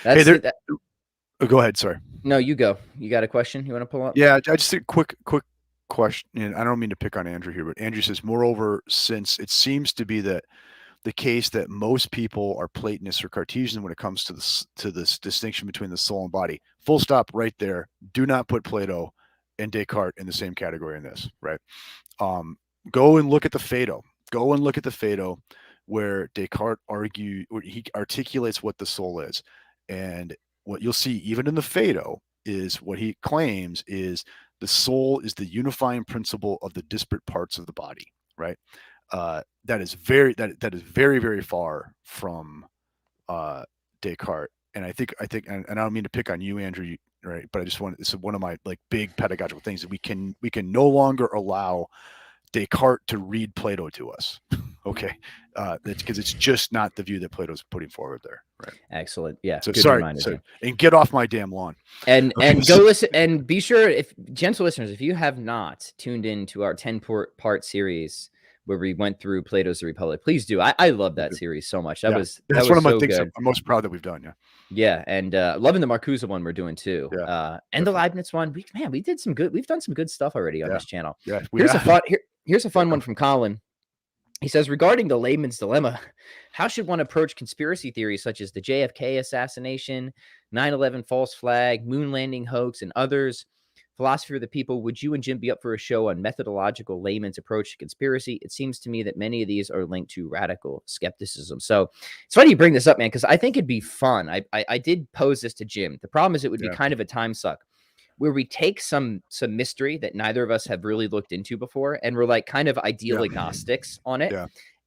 B: Oh, go ahead. Sorry.
A: No, you go. You got a question you want to pull up?
B: Yeah, I just a quick question. And I don't mean to pick on Andrew here, but Andrew says, moreover, since it seems to be that the case that most people are Platonists or Cartesians when it comes to this distinction between the soul and body. Full stop right there. Do not put Plato and Descartes in the same category in this, right? Go and look at the Phaedo. Go and look at the Phaedo where Descartes he articulates what the soul is. And what you'll see even in the Phaedo is what he claims is the soul is the unifying principle of the disparate parts of the body, right? That is very, very far from Descartes. And I think, and I don't mean to pick on you, Andrew, right? But I just want, this is one of my like big pedagogical things that we can no longer allow Descartes to read Plato to us. Okay. Because it's just not the view that Plato's putting forward there. Right.
A: Excellent. Yeah.
B: So sorry. And get off my damn lawn.
A: And go listen and be sure, if gentle listeners, if you have not tuned into our 10-part series where we went through Plato's The Republic, please do. I love that series so much. That's one of my things I'm
B: most proud that we've done. Yeah.
A: Yeah. And loving the Marcuse one we're doing too. And the Leibniz one. We've done some good stuff already on this channel.
B: Yeah.
A: Here's a fun one from Colin. He says, regarding the layman's dilemma, how should one approach conspiracy theories such as the JFK assassination, 9/11 false flag, moon landing hoax, and others? Philosophy of the People, would you and Jim be up for a show on methodological layman's approach to conspiracy? It seems to me that many of these are linked to radical skepticism. So it's funny you bring this up, man, because I think it'd be fun. I did pose this to Jim. The problem is it would be kind of a time suck, where we take some mystery that neither of us have really looked into before, and we're like kind of ideal agnostics on it.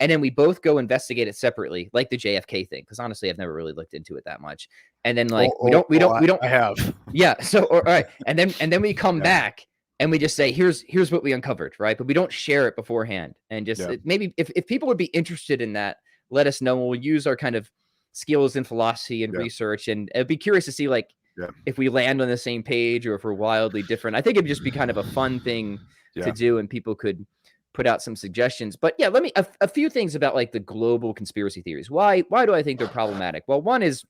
A: And then we both go investigate it separately, like the JFK thing, because honestly, I've never really looked into it that much. And then like we don't.
B: I have.
A: Yeah. So all right, and then we come back and we just say, here's what we uncovered, right? But we don't share it beforehand, and just maybe if people would be interested in that, let us know. We'll use our kind of skills in philosophy and research, and I'd be curious to see like if we land on the same page or if we're wildly different. I think it'd just be kind of a fun thing to do, and people could put out some suggestions. But yeah, let me a few things about like the global conspiracy theories. Why do I think they're problematic? Well, one is,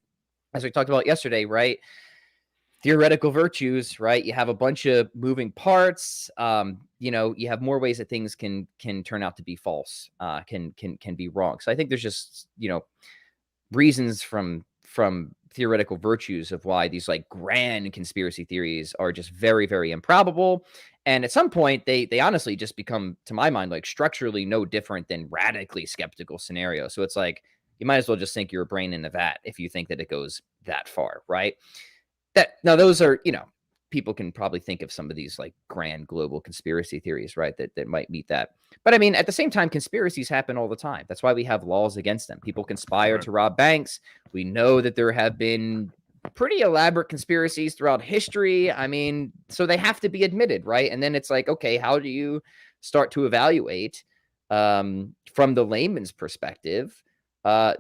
A: as we talked about yesterday, right? Theoretical virtues, right? You have a bunch of moving parts. You have more ways that things can turn out to be false, can be wrong. So I think there's just, reasons from theoretical virtues of why these like grand conspiracy theories are just very, very improbable. And at some point they honestly just become, to my mind, like structurally no different than radically skeptical scenarios. So it's like, you might as well just sink your brain in a vat if you think that it goes that far, right? Now those are, people can probably think of some of these like grand global conspiracy theories, right? That might meet that. But I mean, at the same time, conspiracies happen all the time. That's why we have laws against them. People conspire to rob banks. We know that there have been pretty elaborate conspiracies throughout history. I mean, so they have to be admitted, right? And then it's like, okay, how do you start to evaluate from the layman's perspective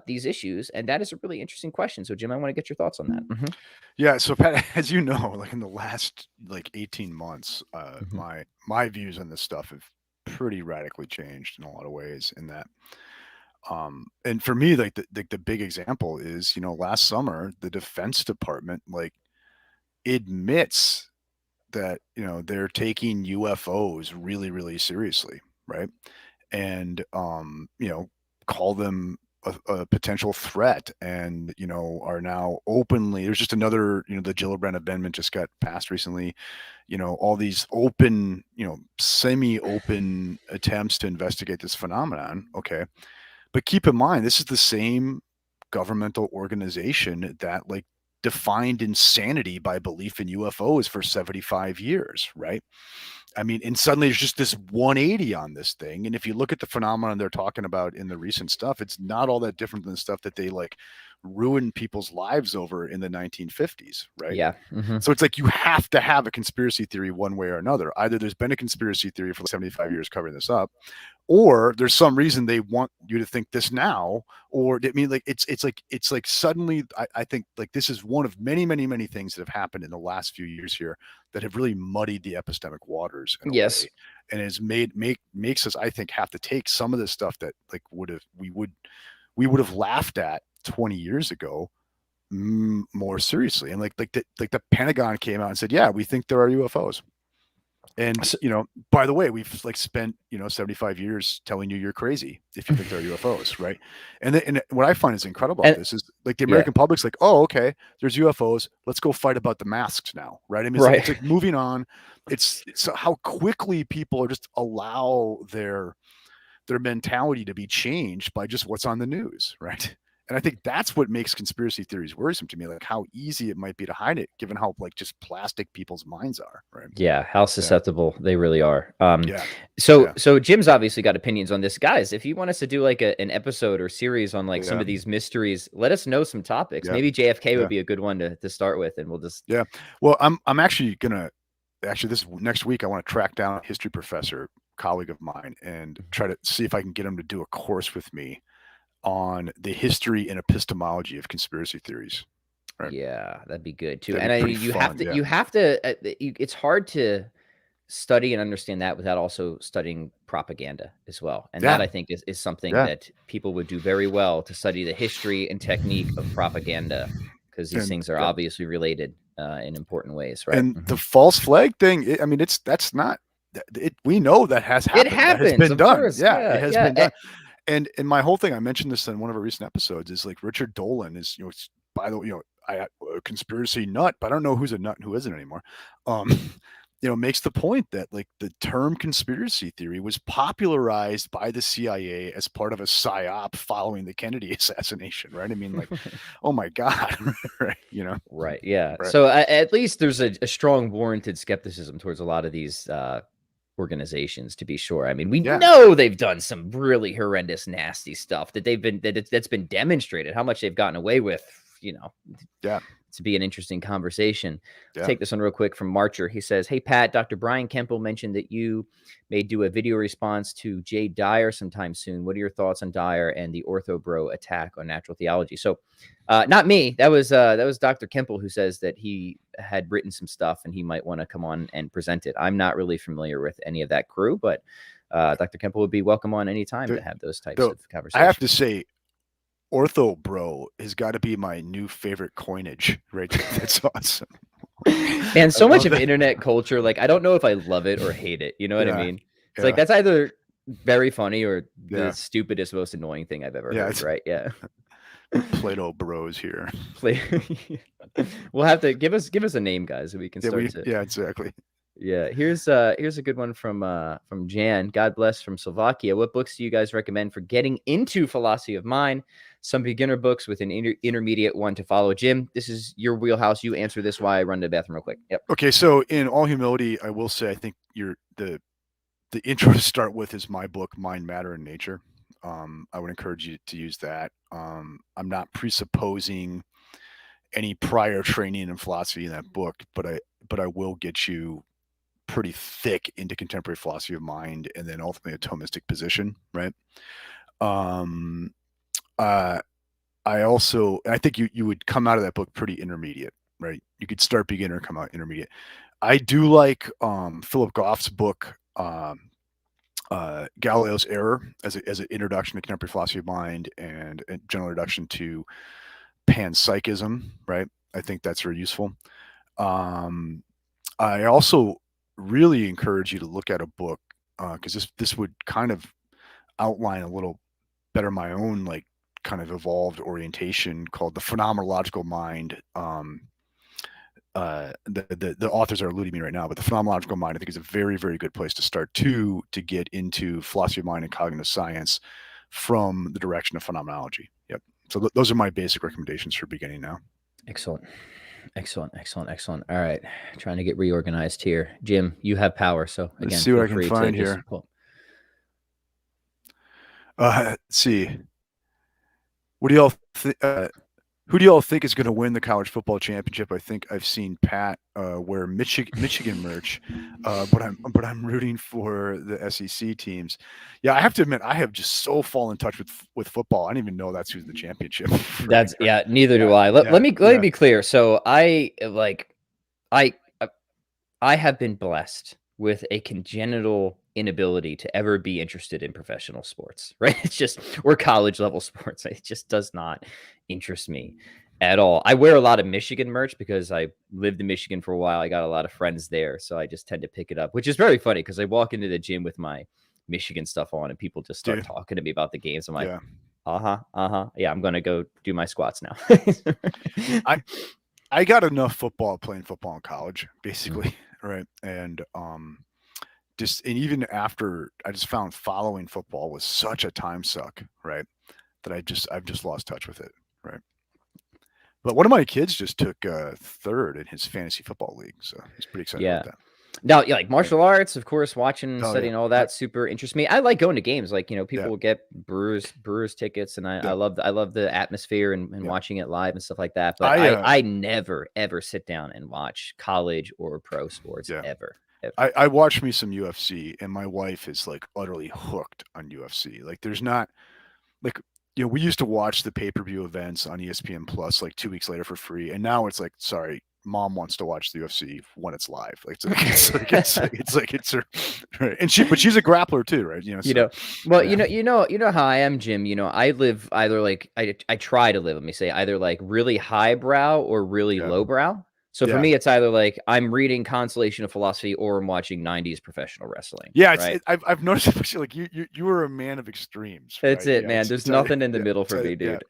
A: these issues? And that is a really interesting question. So Jim, I want to get your thoughts on that.
B: Yeah. So Pat, as you know, like in the last like 18 months, my views on this stuff have pretty radically changed in a lot of ways in that. And for me, like the big example is, last summer, the Defense Department like admits that, they're taking UFOs really, really seriously. Right. And, call them a potential threat, and are now openly. There's just another, the Gillibrand Amendment just got passed recently. All these open, semi-open attempts to investigate this phenomenon. Okay, but keep in mind, this is the same governmental organization that like defined insanity by belief in UFOs for 75 years, right? I mean, and suddenly there's just this 180 on this thing. And if you look at the phenomenon they're talking about in the recent stuff, it's not all that different than the stuff that they like ruined people's lives over in the 1950s, right?
A: Yeah.
B: So it's like you have to have a conspiracy theory one way or another. Either there's been a conspiracy theory for 75 years covering this up, or there's some reason they want you to think this now, or I mean, like it's like suddenly I think like this is one of many things that have happened in the last few years here that have really muddied the epistemic waters in a way, and has makes us, I think, have to take some of the stuff that like we would have laughed at 20 years ago more seriously. And like the Pentagon came out and said, yeah, we think there are UFOs. And by the way, we've like spent 75 years telling you you're crazy if you think there are UFOs, right? And what I find is incredible about this is like the American public's like, oh, okay, there's UFOs. Let's go fight about the masks now, right? I mean, it's like moving on. It's how quickly people just allow their mentality to be changed by just what's on the news, right? And I think that's what makes conspiracy theories worrisome to me, like how easy it might be to hide it, given how like just plastic people's minds are, right?
A: Yeah, how susceptible they really are. So Jim's obviously got opinions on this. Guys, if you want us to do like an episode or series on like some of these mysteries, let us know some topics. Maybe JFK would be a good one to start with, and we'll just
B: Well, I'm actually gonna this next week I want to track down a history professor, colleague of mine, and try to see if I can get him to do a course with me on the history and epistemology of conspiracy theories. Right?
A: Yeah, that'd be good too. And you have to. It's hard to study and understand that without also studying propaganda as well. And that I think is something that people would do very well, to study the history and technique of propaganda, because these things are obviously related in important ways, right?
B: And the false flag thing, I mean, we know that has happened.
A: It happens.
B: That has been done.
A: Course.
B: It has been done. And my whole thing, I mentioned this in one of our recent episodes, is like Richard Dolan is, by the way, a conspiracy nut, but I don't know who's a nut and who isn't anymore. Makes the point that like the term conspiracy theory was popularized by the CIA as part of a psyop following the Kennedy assassination, right? I mean, like, oh my God, right?
A: Right, yeah. Right. So at least there's a strong warranted skepticism towards a lot of these organizations, to be sure. I mean, we know they've done some really horrendous, nasty stuff that's been demonstrated. How much they've gotten away with, to be an interesting conversation. Take this one real quick from Marcher. He says, hey, Pat, Dr. Brian Kemple mentioned that you may do a video response to Jay Dyer sometime soon. What are your thoughts on Dyer and the Ortho Bro attack on natural theology? So not me. That was Dr. Kemple who says that he had written some stuff and he might want to come on and present it. I'm not really familiar with any of that crew, but Dr. Kemple would be welcome on any time to have those types of conversations.
B: I have to say, Ortho Bro has got to be my new favorite coinage, right? That's awesome.
A: And so much of internet culture, like, I don't know if I love it or hate it. You know what I mean? It's like, that's either very funny or the stupidest, most annoying thing I've ever heard, right? Yeah.
B: Plato Bros here.
A: We'll have to give us a name, guys, so we can start to.
B: Yeah, exactly.
A: Yeah, here's a good one from Jan. God bless, from Slovakia. What books do you guys recommend for getting into philosophy of mind? Some beginner books with an intermediate one to follow. Jim, this is your wheelhouse. You answer this while I run to the bathroom real quick. Yep.
B: Okay, so in all humility, I will say I think the intro to start with is my book, Mind, Matter, and Nature. I would encourage you to use that. I'm not presupposing any prior training in philosophy in that book, but I will get you pretty thick into contemporary philosophy of mind, and then ultimately a Thomistic position, right? I think you would come out of that book pretty intermediate, right? You could start beginner, come out intermediate. I do like Philip Goff's book, Galileo's Error, as an introduction to contemporary philosophy of mind and a general introduction to panpsychism, right? I think that's very useful. I also really encourage you to look at a book because this would kind of outline a little better my own like kind of evolved orientation called the phenomenological mind. The authors are eluding me right now, but the phenomenological mind, I think, is a very, very good place to start to get into philosophy of mind and cognitive science from the direction of phenomenology. Yep. So those are my basic recommendations for beginning now.
A: Excellent. Excellent. All right. Trying to get reorganized here. Jim, you have power. So again,
B: let's see what I can find here. Let's see. What do y'all think? Who do y'all think is going to win the college football championship? I think I've seen Pat wear Michigan merch, but I'm rooting for the SEC teams. Yeah, I have to admit, I have just so fallen in touch with football. I don't even know that's who's the championship.
A: That's neither do I. Let me be clear. So I have been blessed with a congenital inability to ever be interested in professional sports, right? It's just, or college level sports. It just does not interest me at all. I wear a lot of Michigan merch because I lived in Michigan for a while. I got a lot of friends there. So I just tend to pick it up, which is very funny because I walk into the gym with my Michigan stuff on and people just start talking to me about the games. I'm like, yeah, I'm going to go do my squats now.
B: I got enough football playing football in college, basically. Right. And even after, I just found following football was such a time suck, right, that I've just lost touch with it, right. But one of my kids just took third in his fantasy football league, so he's pretty excited about that.
A: Now, like martial arts, of course, watching, studying, all that super interests me. I like going to games, like, people will get Brewers tickets, and I love the atmosphere and watching it live and stuff like that. But I never ever sit down and watch college or pro sports ever.
B: I watch me some UFC, and my wife is like utterly hooked on UFC. Like, there's not like, we used to watch the pay-per-view events on ESPN Plus like 2 weeks later for free, and now it's like, sorry, Mom wants to watch the UFC when it's live. Like it's her, right? And she's a grappler too, right?
A: You know how I am, Jim. I live either like I try to live. Let me say either like really highbrow or really lowbrow. So for me, it's either like I'm reading Consolation of Philosophy or I'm watching 90s profestional wrestling.
B: Yeah,
A: right?
B: I've noticed, especially like you were a man of extremes.
A: That's it, man. There's nothing in the middle for me, dude.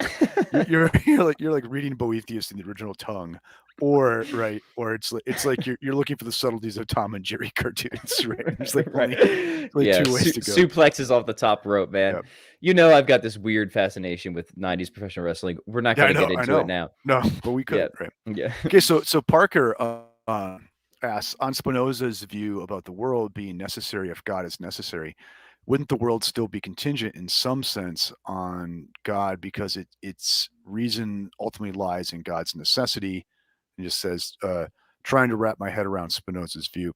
B: You're like reading Boethius in the original tongue, or it's like you're looking for the subtleties of Tom and Jerry cartoons, right? There's like only 2 ways to go.
A: Suplexes off the top rope, man. Yep. I've got this weird fascination with 90s professional wrestling. We're not going to get into it now.
B: No, but we could, right?
A: Yeah.
B: Okay, so Parker asks, on Spinoza's view about the world being necessary if God is necessary, wouldn't the world still be contingent in some sense on God because its reason ultimately lies in God's necessity? He just says, trying to wrap my head around Spinoza's view.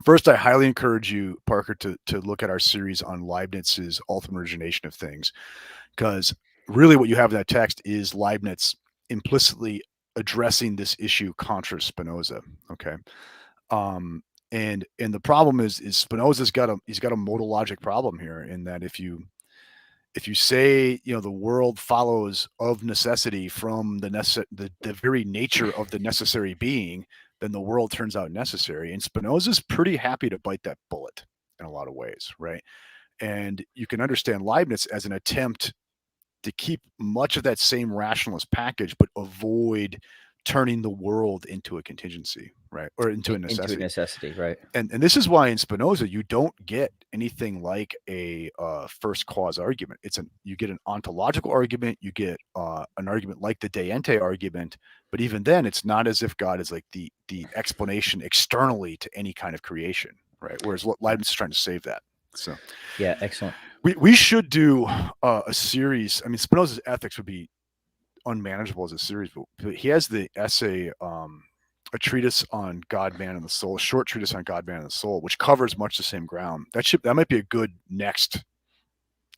B: First, I highly encourage you, Parker, to look at our series on Leibniz's ultimate origination of things, because really what you have in that text is Leibniz implicitly addressing this issue contra Spinoza. Okay. And the problem is Spinoza's got a modal logic problem here, in that if you say, the world follows of necessity from the very nature of the necessary being, then the world turns out necessary. And Spinoza's pretty happy to bite that bullet in a lot of ways, right? And you can understand Leibniz as an attempt to keep much of that same rationalist package, but avoid turning the world into a contingency, right? Or into a necessity.
A: Into a necessity, right.
B: And this is why in Spinoza, you don't get anything like a first cause argument. You get an ontological argument, you get an argument like the de ente argument, but even then it's not as if God is like the explanation externally to any kind of creation, right? Whereas Leibniz is trying to save that. So
A: yeah, excellent.
B: We should do a series. I mean, Spinoza's Ethics would be unmanageable as a series, but he has the essay, a treatise on God, man, and the soul, a short treatise on God, man, and the soul, which covers much the same ground. That might be a good next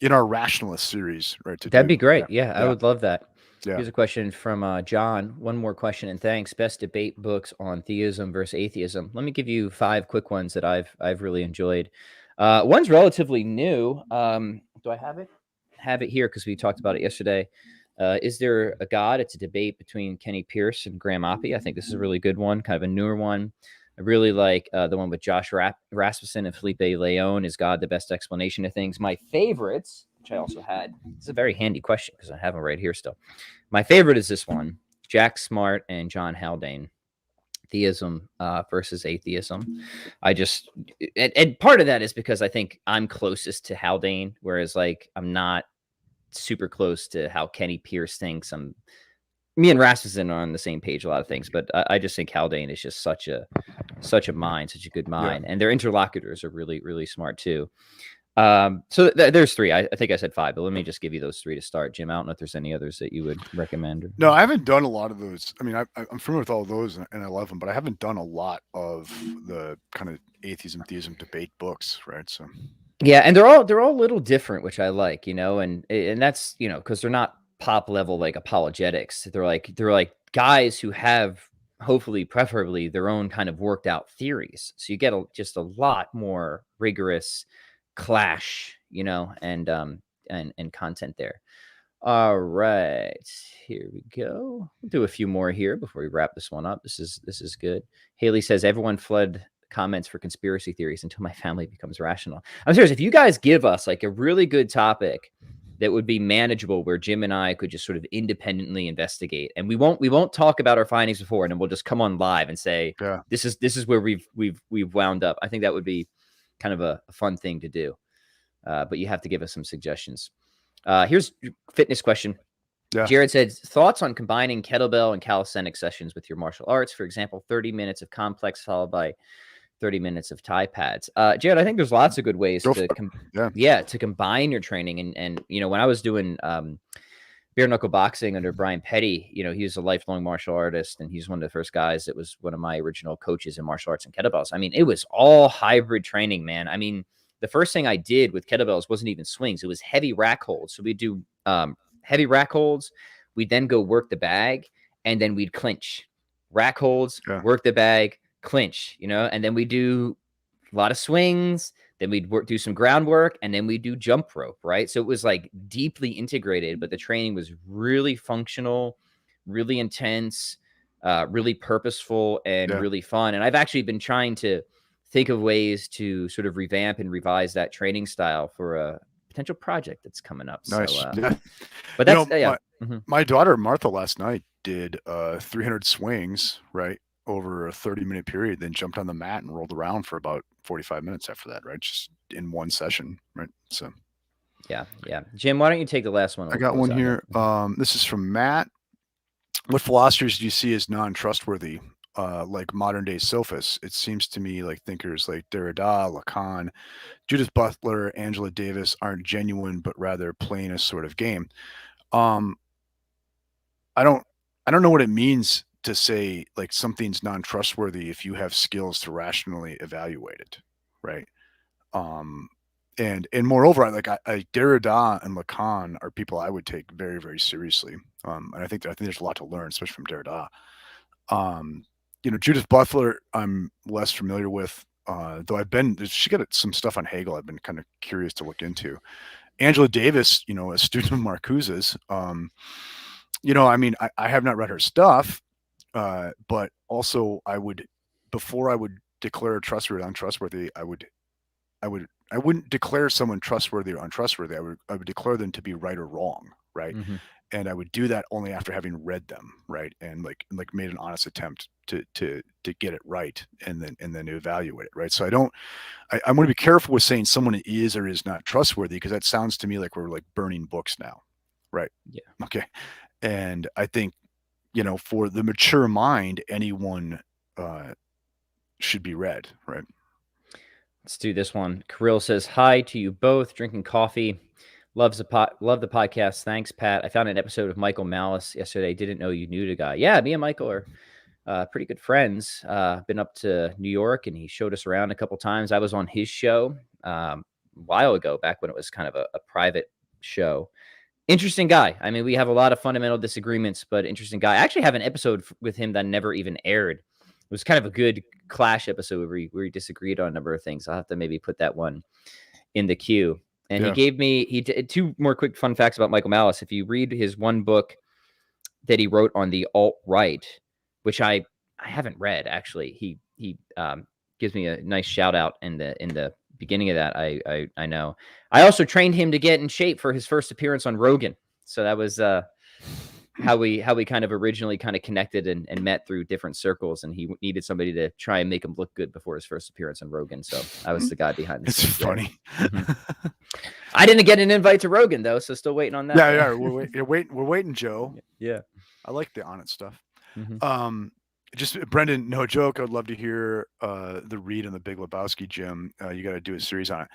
B: in our rationalist series, right?
A: That'd be great. Yeah, I would love that. Yeah. Here's a question from John. One more question, and thanks. Best debate books on theism versus atheism. Let me give you 5 quick ones that I've really enjoyed. One's relatively new. Do I have it? Have it here because we talked about it yesterday. Is There a God? It's a debate between Kenny Pierce and Graham Oppie. I think this is a really good one, kind of a newer one. I really like the one with Josh Rasmussen and Felipe Leon. Is God the best explanation of things? My favorites, which I also had. It's a very handy question because I have them right here still. My favorite is this one: Jack Smart and John Haldane. Theism versus atheism. And part of that is because I think I'm closest to Haldane, whereas like I'm not super close to how Kenny Pierce thinks. Me and Rasmussen are on the same page a lot of things, but I just think Haldane is just such a mind, such a good mind, and their interlocutors are really, really smart too. So there's three. I think I said five, but let me just give you those three to start. Jim, I don't know if there's any others that you would recommend.
B: No, I haven't done a lot of those. I mean, I'm familiar with all of those, and I love them, but I haven't done a lot of the kind of atheism, theism debate books, right? So
A: yeah, and they're all a little different, which I like, and that's because they're not pop level like apologetics. They're like guys who have hopefully, preferably, their own kind of worked out theories. So you get just a lot more rigorous clash, and content there. All right, here we go. We'll do a few more here before we wrap this one up. This is good. Haley says everyone flood comments for conspiracy theories until my family becomes rational. I'm serious. If you guys give us like a really good topic that would be manageable, where Jim and I could just sort of independently investigate, and we won't talk about our findings before, and then we'll just come on live and say, this is where we've wound up. I think that would be kind of a fun thing to do. But you have to give us some suggestions. Here's a fitness question. Yeah. Jared said, thoughts on combining kettlebell and calisthenic sessions with your martial arts? For example, 30 minutes of complex followed by 30 minutes of Thai pads. Jared, I think there's lots of good ways to combine your training. And when I was doing bare knuckle boxing under Brian Petty, he was a lifelong martial artist, and he's one of the first guys that was one of my original coaches in martial arts and kettlebells. I mean, it was all hybrid training, man. I mean, the first thing I did with kettlebells wasn't even swings. It was heavy rack holds. So we'd do heavy rack holds. We'd then go work the bag, and then we'd clinch. Rack holds, work the bag, clinch, and then we do a lot of swings. Then we'd do some groundwork, and then we'd do jump rope, right? So it was like deeply integrated, but the training was really functional, really intense, really purposeful, and really fun. And I've actually been trying to think of ways to sort of revamp and revise that training style for a potential project that's coming up.
B: Nice.
A: So, but that's
B: my daughter Martha last night did 300 swings, right, over a 30-minute period, then jumped on the mat and rolled around for about 45 minutes after that, right? Just in one session, right? So
A: yeah. Jim, why don't you take the last one?
B: I got one here. This is from Matt. What philosophers do you see as non-trustworthy? Like modern day sophists? It seems to me like thinkers like Derrida, Lacan, Judith Butler, Angela Davis aren't genuine, but rather playing a sort of game. I don't know what it means to say like something's non-trustworthy if you have skills to rationally evaluate it, right? And moreover, I Derrida and Lacan are people I would take very, very seriously. And I think there's a lot to learn, especially from Derrida. Judith Butler, I'm less familiar with, though she got some stuff on Hegel I've been kind of curious to look into. Angela Davis, a student of Marcuse's, I mean, I have not read her stuff, but also before I would declare trustworthy or untrustworthy, I wouldn't declare someone trustworthy or untrustworthy. I would declare them to be right or wrong, right? Mm-hmm. And I would do that only after having read them, right? And like made an honest attempt to get it right, and then evaluate it, right? So I want to be careful with saying someone is or is not trustworthy, because that sounds to me like we're like burning books now, right?
A: Yeah.
B: Okay. And I think, for the mature mind, anyone should be read, right?
A: Let's do this one. Kirill says, hi to you both, drinking coffee. Love the podcast. Thanks, Pat. I found an episode of Michael Malice yesterday. Didn't know you knew the guy. Yeah, me and Michael are pretty good friends. Been up to New York, and he showed us around a couple times. I was on his show a while ago, back when it was kind of a private show. Interesting guy. I mean, we have a lot of fundamental disagreements, but interesting guy. I actually have an episode with him that never even aired. It was kind of a good clash episode where we disagreed on a number of things. I'll have to maybe put that one in the queue. And he gave me two more quick fun facts about Michael Malice. If you read his one book that he wrote on the alt-right, which I haven't read, actually, he gives me a nice shout out in the beginning of that. I know. I also trained him to get in shape for his first appearance on Rogan. So that was how we kind of originally kind of connected and met through different circles. And he needed somebody to try and make him look good before his first appearance on Rogan. So I was the guy behind the scenes.
B: It's funny.
A: I didn't get an invite to Rogan though, so still waiting on that.
B: Yeah. We're waiting, Joe.
A: Yeah.
B: I like the on it stuff. Just Brendan, no joke. I'd love to hear the read on the Big Lebowski, Jim. You got to do a series on it.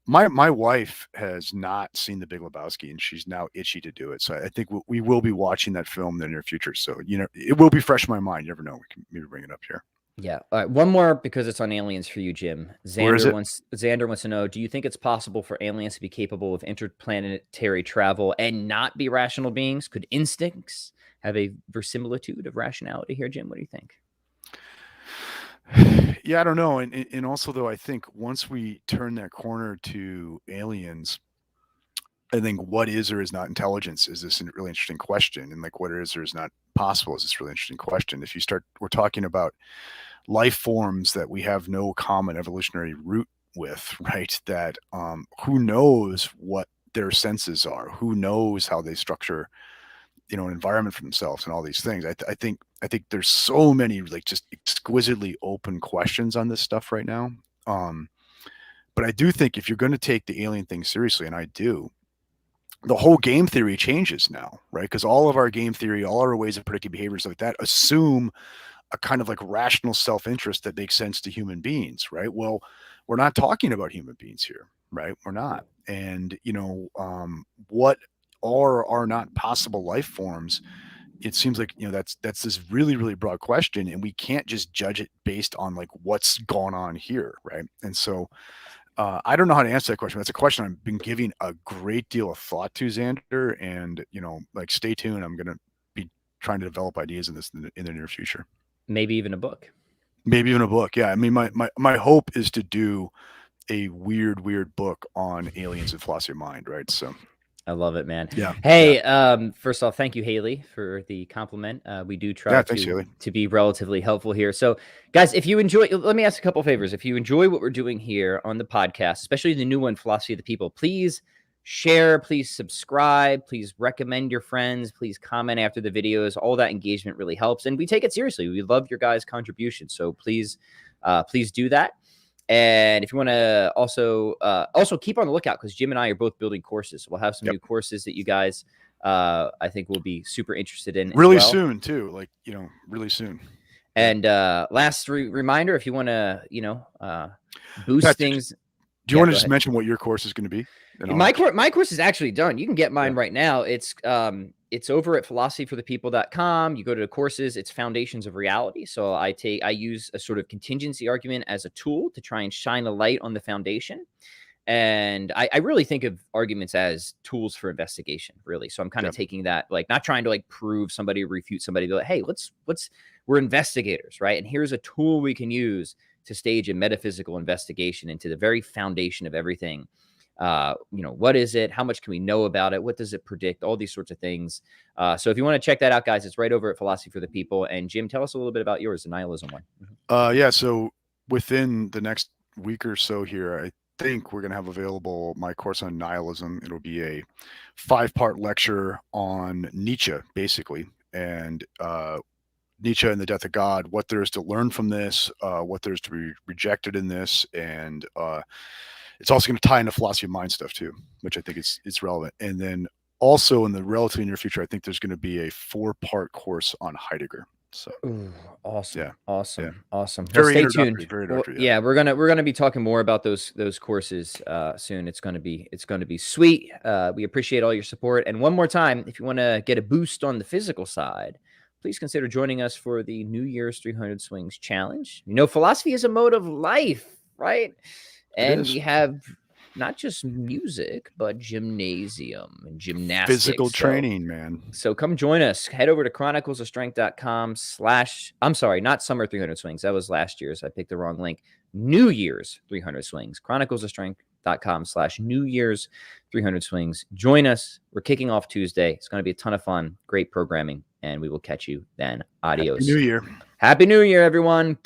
B: My wife has not seen the Big Lebowski, and she's now itchy to do it. So I think we will be watching that film in the near future. So it will be fresh in my mind. You never know. We can maybe bring it up here.
A: Yeah. All right. One more because it's on aliens for you, Jim. Xander wants to know, do you think it's possible for aliens to be capable of interplanetary travel and not be rational beings? Could instincts have a verisimilitude of rationality here, Jim? What do you think?
B: Yeah, I don't know. And also, though, I think once we turn that corner to aliens, I think what is or is not intelligence is this really interesting question. And like what is or is not possible is this really interesting question. If we're talking about life forms that we have no common evolutionary root with, right? That who knows what their senses are? Who knows how they structure, an environment for themselves and all these things. I think there's so many like just exquisitely open questions on this stuff right now. But I do think if you're going to take the alien thing seriously, and I do, the whole game theory changes now, right? Because all of our game theory, all our ways of predicting behaviors like that assume a kind of like rational self-interest that makes sense to human beings, right? Well, we're not talking about human beings here, right? We're not. And, what are not possible life forms? It seems like, that's this really, really broad question, and we can't just judge it based on like what's going on here, right? And so I don't know how to answer that question. That's a question I've been giving a great deal of thought to, Xander, and, like stay tuned. I'm going to be trying to develop ideas in this in the near future.
A: Maybe even a book.
B: Yeah. I mean, my hope is to do a weird book on aliens and philosophy of mind, right? So
A: I love it, man.
B: Yeah.
A: Hey, first off, thank you, Haley, for the compliment. We do try to be relatively helpful here. So, guys, if you enjoy, let me ask a couple favors. If you enjoy what we're doing here on the podcast, especially the new one, Philosophy of the People, please share, please subscribe, please recommend your friends, please comment after the videos. All that engagement really helps, and we take it seriously. We love your guys' contributions, so please do that. And if you want to also keep on the lookout, because Jim and I are both building courses. We'll have some new courses that you guys I think will be super interested in
B: really soon too, like really soon.
A: And last reminder, if you want to boost things.
B: Do you want to just mention what your course is going to be?
A: My course is actually done. You can get mine right now. It's over at philosophyforthepeople.com. You go to the courses, it's Foundations of Reality. So I use a sort of contingency argument as a tool to try and shine a light on the foundation. And I really think of arguments as tools for investigation, really. So I'm kind of taking that, like not trying to like prove somebody or refute somebody, but like, hey, we're investigators, right? And here's a tool we can use to stage a metaphysical investigation into the very foundation of everything. What is it? How much can we know about it? What does it predict? All these sorts of things. So if you want to check that out, guys, it's right over at Philosophy for the People. And Jim, tell us a little bit about yours, the nihilism one.
B: So within the next week or so here, I think we're going to have available my course on nihilism. It'll be a 5-part lecture on Nietzsche, basically, and Nietzsche and the death of God, what there is to learn from this, what there is to be rejected in this, and it's also going to tie into philosophy of mind stuff too, which I think it's relevant. And then also in the relatively near future, I think there's going to be a 4-part course on Heidegger. So
A: awesome.
B: Yeah.
A: Awesome. Well,
B: Very
A: stay tuned.
B: Very introductory.
A: Yeah, we're gonna be talking more about those courses soon. It's gonna be sweet. We appreciate all your support. And one more time, if you want to get a boost on the physical side, please consider joining us for the New Year's 300 Swings Challenge. Philosophy is a mode of life, right? And we have not just music, but gymnasium and gymnastics.
B: Physical training, man.
A: So come join us. Head over to chroniclesofstrength.com / I'm sorry, not Summer 300 Swings. That was last year's. I picked the wrong link. New Year's 300 Swings. chroniclesofstrength.com / New Year's 300 Swings. Join us. We're kicking off Tuesday. It's going to be a ton of fun. Great programming. And we will catch you then. Adios.
B: Happy New Year.
A: Happy New Year, everyone.